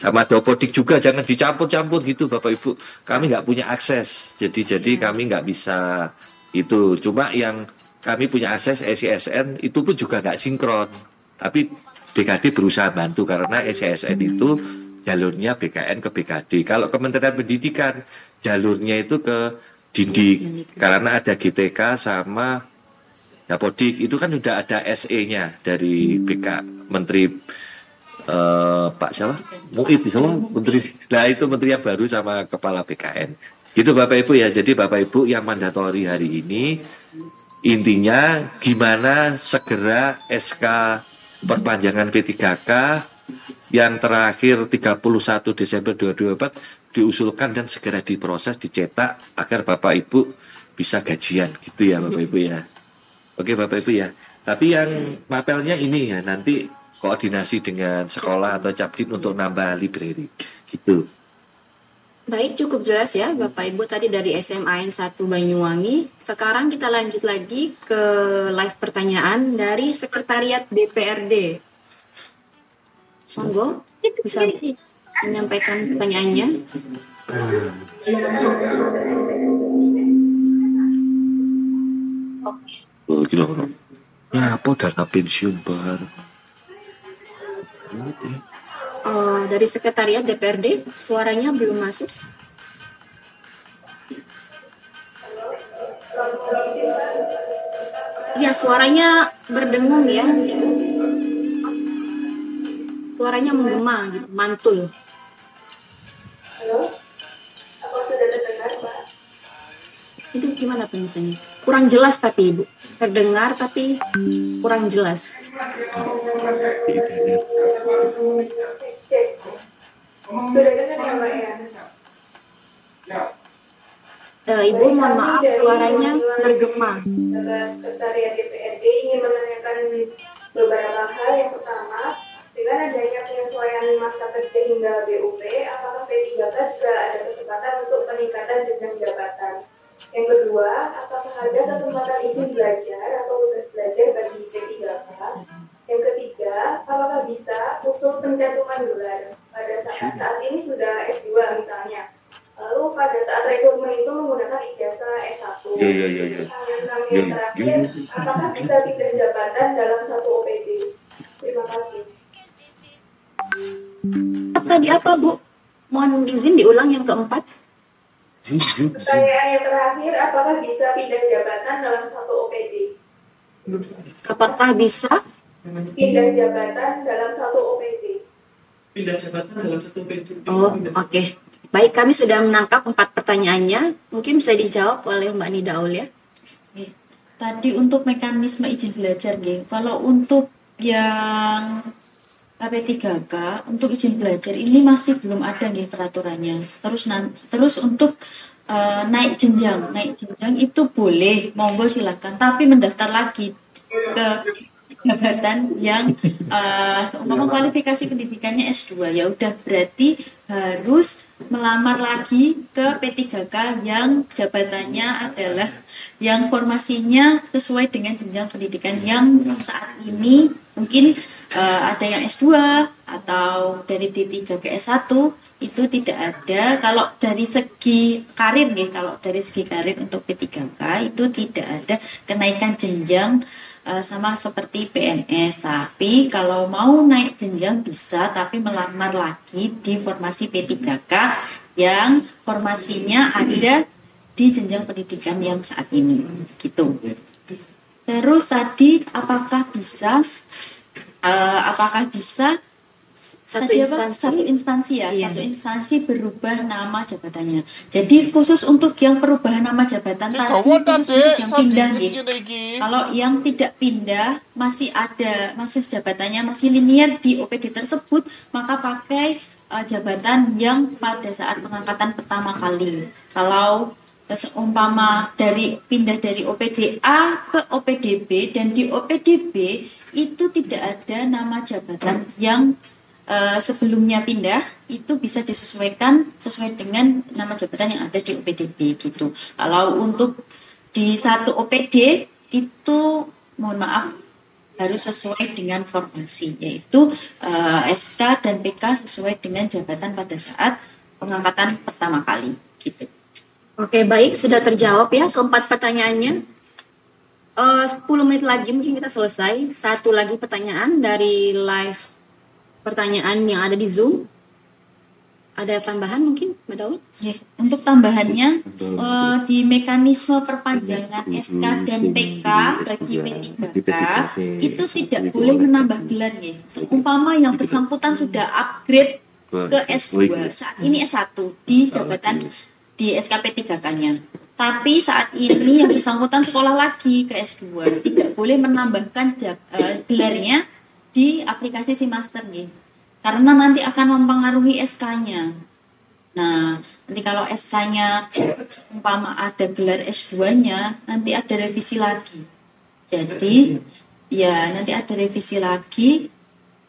Sama Dopodik juga jangan dicampur-campur gitu Bapak Ibu. Kami nggak punya akses. Jadi kami nggak bisa itu. Cuma yang kami punya akses SISN itu pun juga nggak sinkron. Tapi BKD berusaha bantu karena SISN itu jalurnya BKN ke BKD. Kalau Kementerian Pendidikan jalurnya itu ke Dindik. Karena ada GTK sama Dapodik. Itu kan sudah ada SE-nya dari BK Menteri Pak siapa? Muid sama Menteri. Nah itu Menteri yang baru sama Kepala BKN. Gitu Bapak Ibu ya. Jadi Bapak Ibu yang mandatori hari ini intinya gimana segera SK perpanjangan P3K yang terakhir 31 Desember 2024 diusulkan dan segera diproses, dicetak agar Bapak Ibu bisa gajian gitu ya Bapak Ibu ya. Oke Bapak Ibu ya. Tapi yang mapelnya ini ya nanti koordinasi dengan sekolah atau Capdin untuk nambah library gitu. Baik, cukup jelas ya Bapak Ibu tadi dari SMA N1 Banyuwangi. Sekarang kita lanjut lagi ke live pertanyaan dari Sekretariat DPRD. Monggo, bisa menyampaikan pertanyaannya. Oh, gila. Ya, apa dana pensiun baru? Dari Sekretariat DPRD, suaranya belum masuk. Ya, suaranya berdengung ya, Ibu. Suaranya menggema gitu, mantul. Halo, apa sudah terdengar, Pak? Itu gimana penjelasannya? Kurang jelas tapi Ibu. Terdengar tapi kurang jelas. Cek. Sudah dengar ya, Pak ya? Ibu mohon maaf suaranya bergema. Sekretariat DPRD ingin menanyakan beberapa hal. Yang pertama, dengan adanya penyesuaian masa kerja hingga BUP, apakah P3K juga ada kesempatan untuk peningkatan jenjang jabatan? Yang kedua, apakah ada kesempatan izin belajar atau tugas belajar bagi P3K? Yang ketiga, apakah bisa usul pencantuman gelar? Pada saat ini sudah S2 misalnya. Lalu pada saat rekrutmen itu menggunakan ijazah S1. Yang terakhir, apakah bisa pindah jabatan dalam satu OPD? Terima kasih. Tadi apa, Bu? Mohon izin diulang yang keempat. Pertanyaan yang terakhir, apakah bisa pindah jabatan dalam satu OPD? Apakah bisa Pindah jabatan dalam satu OPD. Pindah jabatan dalam satu OPD. Oh, oke. Baik, kami sudah menangkap 4 pertanyaannya. Mungkin bisa dijawab oleh Mbak Nida Aulia. Tadi untuk mekanisme izin belajar, kalau untuk yang P3K untuk izin belajar ini masih belum ada peraturannya. Terus untuk naik jenjang itu boleh, monggo silakan. Tapi mendaftar lagi ke jabatan yang umpama kualifikasi pendidikannya S2, ya udah berarti harus melamar lagi ke P3K yang jabatannya adalah yang formasinya sesuai dengan jenjang pendidikan yang saat ini mungkin ada yang S2 atau dari D3 ke S1 itu tidak ada. Kalau dari segi karir untuk P3K itu tidak ada kenaikan jenjang sama seperti PNS, tapi kalau mau naik jenjang bisa, tapi melamar lagi di formasi P3K yang formasinya ada di jenjang pendidikan yang saat ini gitu. Terus tadi apakah bisa satu instansi berubah nama jabatannya. Jadi khusus untuk yang perubahan nama jabatan tadi, khusus untuk yang pindah Kalau yang tidak pindah masih jabatannya masih linear di OPD tersebut, maka pakai jabatan yang pada saat pengangkatan pertama kali. Kalau seumpama pindah dari OPD A ke OPD B dan di OPD B itu tidak ada nama jabatan yang sebelumnya pindah, itu bisa disesuaikan sesuai dengan nama jabatan yang ada di OPDB gitu. Kalau untuk di satu OPD itu mohon maaf harus sesuai dengan formasi, yaitu SK dan PK sesuai dengan jabatan pada saat pengangkatan pertama kali gitu. Oke, baik, sudah terjawab ya keempat pertanyaannya. 10 menit lagi mungkin kita selesai. Satu lagi pertanyaan dari live pertanyaan yang ada di Zoom. Ada tambahan mungkin, Mbak Daud? Ya, untuk tambahannya di mekanisme perpanjangan SK dan PK bagi P3K itu tidak boleh menambah gelar ya. Seumpama yang bersangkutan sudah upgrade ke S2, saat ini S1 di jabatan di SK P3K-nya. Tapi saat ini yang bersangkutan sekolah lagi ke S2, tidak boleh menambahkan gelarnya di aplikasi SIMaster nih, karena nanti akan mempengaruhi SK-nya. Nah, nanti kalau SK-nya umpama ada gelar S2-nya, nanti ada revisi lagi. Jadi, ya nanti ada revisi lagi.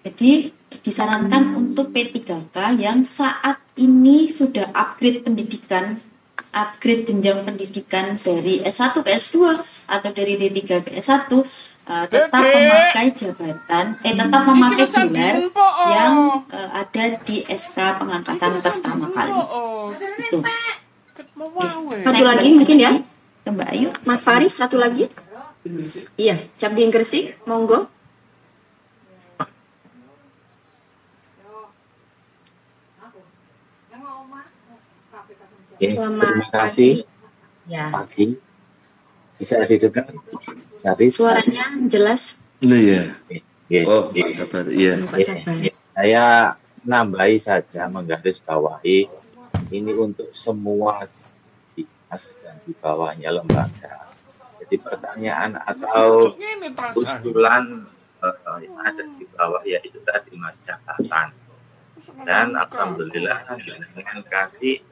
Jadi, disarankan untuk P3K yang saat ini sudah upgrade pendidikan, upgrade jenjang pendidikan dari S1 ke S2 atau dari D3 ke S1, tetap memakai jabatan, tetap memakai gelar yang ada di SK pengangkatan pertama kali. Itu. Satu lagi mungkin ya, Mbak Ayu. Mas Faris, satu lagi. Iya, Cabdin Gresik, monggo. Selamat terima kasih. Ya. Pagi. Bisa didengar? Saris. Suaranya jelas. Iya. Ya, Oh, Pak Sabar. Iya. Pak Sabar. saya nambahi saja, menggarisbawahi ini untuk semua dinas dan di bawahnya lembaga. Jadi pertanyaan atau usulan yang ada di bawah yaitu tadi Mas jabatan. Dan alhamdulillah dengan kasih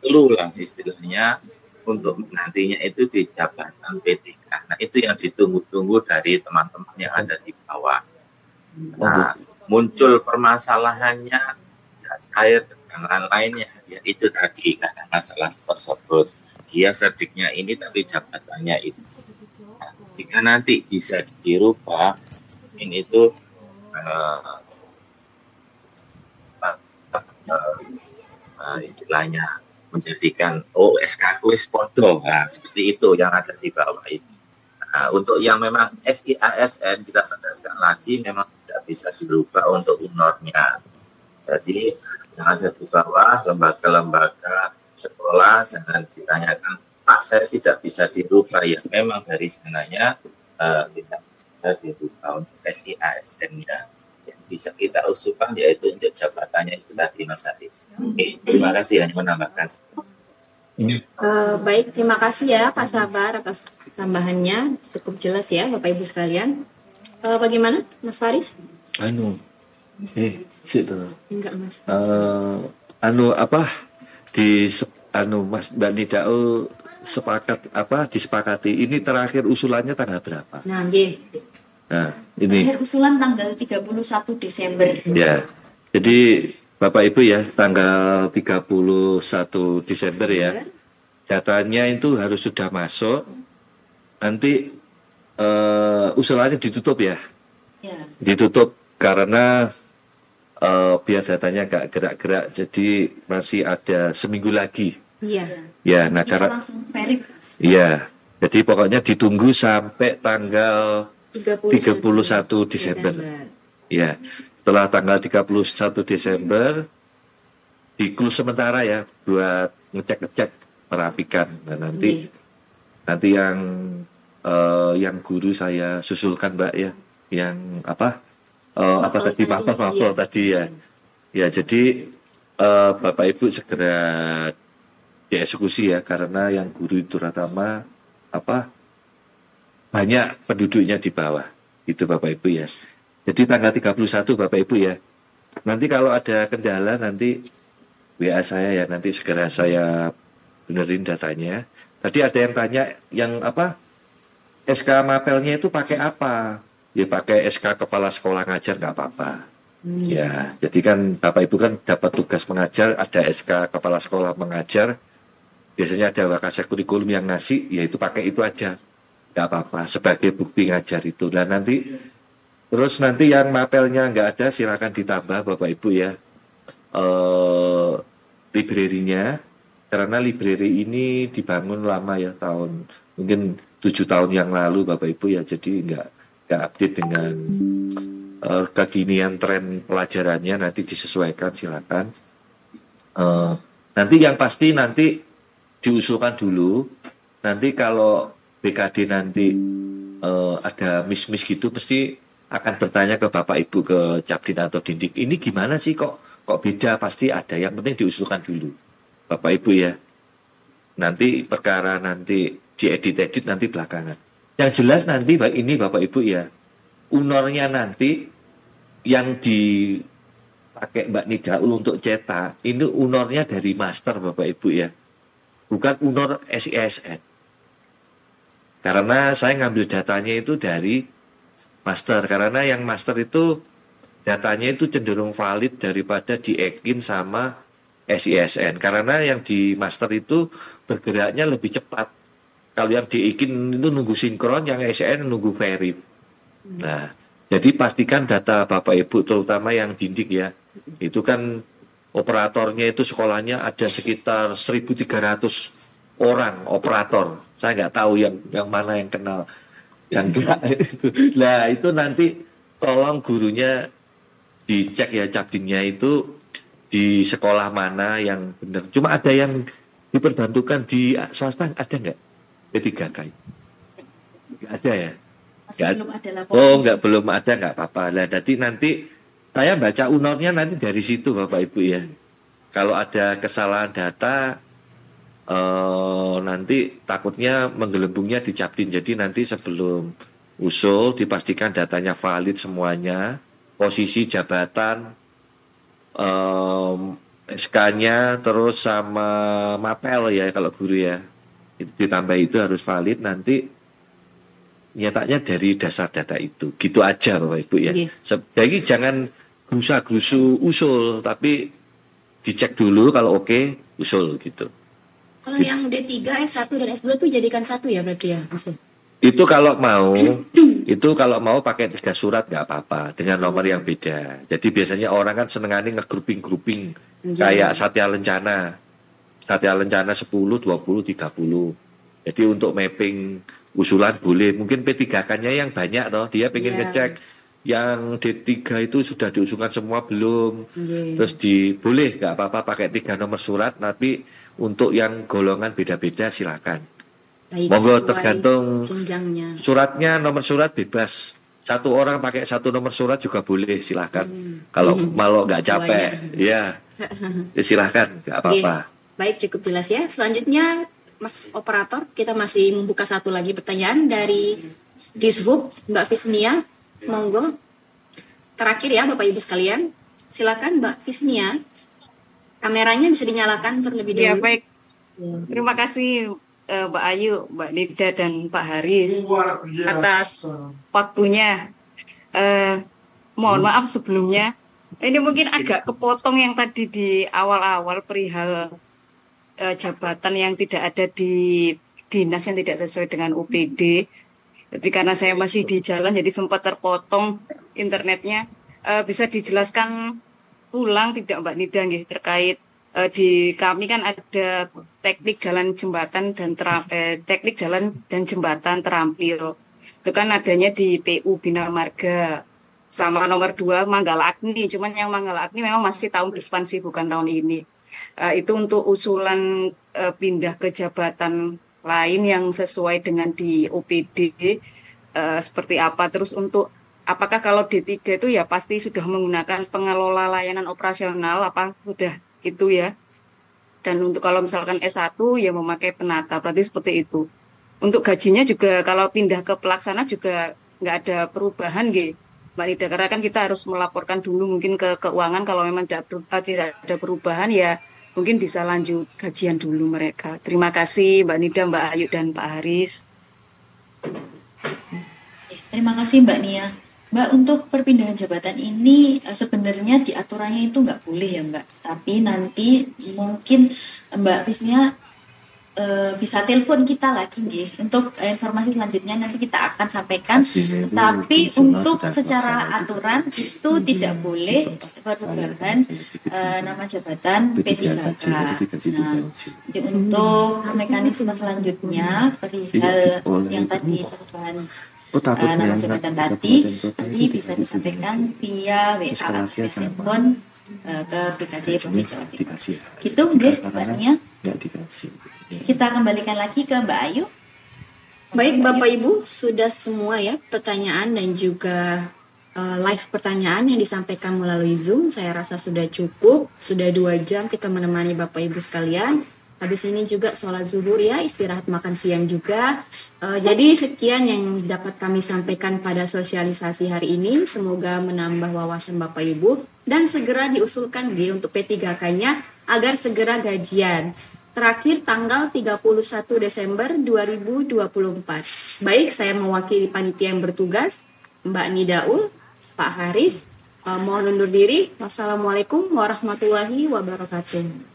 clue lah istilahnya untuk nantinya itu di jabatan P3K. Nah, itu yang ditunggu-tunggu dari teman-teman yang ada di bawah. Nah, muncul permasalahannya cair dan lain-lainnya, ya itu tadi karena masalah tersebut. Dia serdiknya ini tapi jabatannya itu. Nah, jika nanti bisa dirubah, ini itu istilahnya menjadikan SK kuis podo, nah, seperti itu yang ada di bawah ini. Nah, untuk yang memang SIASN kita tegaskan lagi memang tidak bisa dirubah untuk unornya. Jadi yang ada di bawah lembaga-lembaga sekolah jangan ditanyakan, Pak saya tidak bisa dirubah, ya memang dari sananya tidak bisa dirubah untuk SIASN-nya. Yang bisa kita usulkan yaitu untuk jabatannya itu tadi Mas Haris. Oke, terima kasih hanya menambahkan. Baik, terima kasih ya Pak Sabar atas tambahannya, cukup jelas ya Bapak Ibu sekalian. Bagaimana Mas Faris? Enggak Mas. Mas Mbak Nidao disepakati ini terakhir usulannya tanggal berapa? Nah, ini Terakhir usulan tanggal 31 Desember. ya. Jadi Bapak Ibu ya, tanggal 31 Desember ya. Datanya itu harus sudah masuk. Nanti usulannya ditutup ya. Ditutup karena biar datanya gak gerak-gerak, jadi masih ada seminggu lagi. Iya. Ya, nah karena langsung verify. iya. Jadi pokoknya ditunggu sampai tanggal 31 Desember. Ya. Setelah tanggal 31 Desember di close sementara ya buat ngecek-ngecek merapikan. Nah, nanti yang guru saya susulkan Mbak ya, yang tadi mapel tadi ya. Ya, jadi Bapak Ibu segera dieksekusi ya, karena yang guru itu rata-rata banyak penduduknya di bawah. Itu Bapak Ibu ya. Jadi tanggal 31 Bapak Ibu ya. Nanti kalau ada kendala nanti WA saya ya, nanti segera saya benerin datanya. Tadi ada yang tanya yang SK mapelnya itu pakai apa? Ya pakai SK kepala sekolah ngajar nggak apa-apa. Ya, jadi kan Bapak Ibu kan dapat tugas mengajar, ada SK kepala sekolah mengajar. Biasanya ada wakasek kurikulum yang ngasih, yaitu pakai itu aja. Nggak apa-apa, sebagai bukti ngajar itu. Dan nanti yang mapelnya nggak ada, silakan ditambah Bapak Ibu ya. Library-nya, karena library ini dibangun lama ya, mungkin 7 tahun yang lalu Bapak Ibu ya, jadi nggak update dengan kekinian tren pelajarannya, nanti disesuaikan silakan. Nanti yang pasti nanti diusulkan dulu, nanti kalau BKD nanti ada miss gitu, pasti akan bertanya ke Bapak Ibu, ke Capdin atau Dindik, ini gimana sih kok beda, pasti ada. Yang penting diusulkan dulu Bapak Ibu ya. Nanti perkara nanti diedit nanti belakangan. Yang jelas nanti ini Bapak Ibu ya, unornya nanti yang dipakai Mbak Nidaul untuk cetak, ini unornya dari master Bapak Ibu ya, bukan unor SISN. Karena saya ngambil datanya itu dari master, karena yang master itu datanya itu cenderung valid daripada diekin sama SISN, karena yang di master itu bergeraknya lebih cepat. Kalau yang diekin itu nunggu sinkron, yang SISN nunggu verif. Nah, jadi pastikan data Bapak Ibu, terutama yang Dindik ya, itu kan operatornya itu sekolahnya ada sekitar 1.300 orang operator. Saya nggak tahu yang mana yang kenal, yang enggak itu. Nah, itu nanti tolong gurunya dicek ya, Capdinnya itu di sekolah mana yang benar. Cuma ada yang diperbantukan di swasta, ada nggak? P3K? Nggak ada ya? Belum ada laporan. Belum ada, nggak apa-apa. Nah, jadi nanti saya baca unornya nanti dari situ Bapak Ibu ya. Kalau ada kesalahan data, nanti takutnya menggelembungnya di Capdin. Jadi nanti sebelum usul dipastikan datanya valid semuanya, posisi jabatan, SK-nya terus sama mapel ya kalau guru ya. Itu ditambah itu harus valid, nanti nyetaknya dari dasar data itu. Gitu aja Bapak Ibu ya. Jadi jangan gerusa-gerusu usul, tapi dicek dulu kalau oke, usul gitu. Kalau yang D3, S1 dan S2 tuh jadikan satu ya berarti ya, Mas? Itu kalau mau pakai 3 surat nggak apa-apa dengan nomor yang beda. Jadi biasanya orang kan senengannya nge-grouping kayak Satya Lencana. Satya Lencana 10, 20, 30. Jadi untuk mapping usulan boleh. Mungkin P3K-nya yang banyak toh, dia pengen ngecek yang D3 itu sudah diusulkan semua belum. Terus boleh nggak apa-apa pakai 3 nomor surat, tapi untuk yang golongan beda-beda silakan. Baik, monggo tergantung jenjangnya. Suratnya, nomor surat bebas. Satu orang pakai 1 nomor surat juga boleh, silahkan. Kalau malu nggak capek, ya silahkan, nggak apa-apa. Baik, cukup jelas ya. Selanjutnya, Mas Operator, kita masih membuka satu lagi pertanyaan dari Dishub, Mbak Fisnia. Monggo. Terakhir ya, Bapak Ibu sekalian. Silakan Mbak Fisnia. Kameranya bisa dinyalakan terlebih dahulu. Ya, baik. Terima kasih Mbak Ayu, Mbak Nida, dan Pak Haris atas waktunya. Mohon maaf sebelumnya. Ini mungkin agak kepotong yang tadi di awal-awal perihal jabatan yang tidak ada di dinas yang tidak sesuai dengan UPD. Jadi karena saya masih di jalan jadi sempat terpotong internetnya. Bisa dijelaskan ulang tidak Mbak Nida terkait di kami kan ada teknik jalan jembatan dan teknik jalan dan jembatan terampil. Itu kan adanya di PU Bina Marga. Sama nomor 2 Manggala Agni. Cuman yang Manggala Agni memang masih tahun depan sih, bukan tahun ini. Itu untuk usulan pindah ke jabatan lain yang sesuai dengan di OPD seperti apa. Terus untuk apakah kalau D3 itu ya pasti sudah menggunakan pengelola layanan operasional, apa sudah itu ya. Dan untuk kalau misalkan S1 ya memakai penata, berarti seperti itu. Untuk gajinya juga kalau pindah ke pelaksana juga nggak ada perubahan Mbak Nida, karena kan kita harus melaporkan dulu mungkin ke keuangan, kalau memang tidak ada perubahan ya mungkin bisa lanjut gajian dulu mereka. Terima kasih Mbak Nida, Mbak Ayu, dan Pak Haris. Terima kasih Mbak Nia. Mbak, untuk perpindahan jabatan ini sebenarnya di aturannya itu nggak boleh ya Mbak. Tapi nanti mungkin Mbak Fisnia bisa telepon kita lagi untuk informasi selanjutnya nanti kita akan sampaikan. Tapi untuk secara aturan itu tidak boleh perubahan nama jabatan P3K. Nah, untuk mekanisme selanjutnya perihal yang tadi perubahan nama jabatan tadi nanti bisa disampaikan via WA atau telepon ke BKD Provinsi Jawa Timur. Gitu Mbak Nia. Kita kembalikan lagi ke Mbak Ayu. Baik Bapak Ibu, sudah semua ya pertanyaan dan juga live pertanyaan yang disampaikan melalui Zoom. Saya rasa sudah cukup, sudah 2 jam kita menemani Bapak Ibu sekalian. Habis ini juga sholat zuhur ya, istirahat makan siang juga. Jadi sekian yang dapat kami sampaikan pada sosialisasi hari ini. Semoga menambah wawasan Bapak Ibu dan segera diusulkan untuk P3K-nya agar segera gajian. Terakhir tanggal 31 Desember 2024. Baik, saya mewakili panitia yang bertugas, Mbak Nidaul, Pak Haris, mohon undur diri. Wassalamualaikum warahmatullahi wabarakatuh.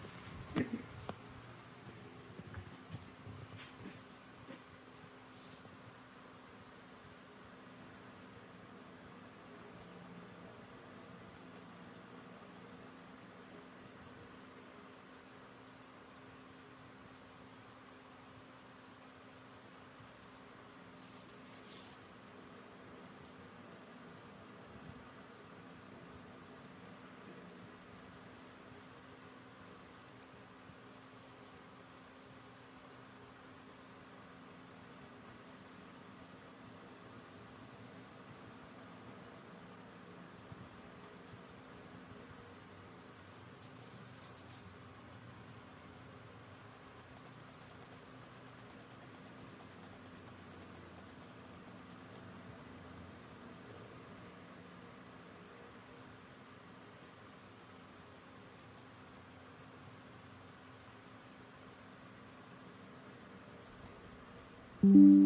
Pak.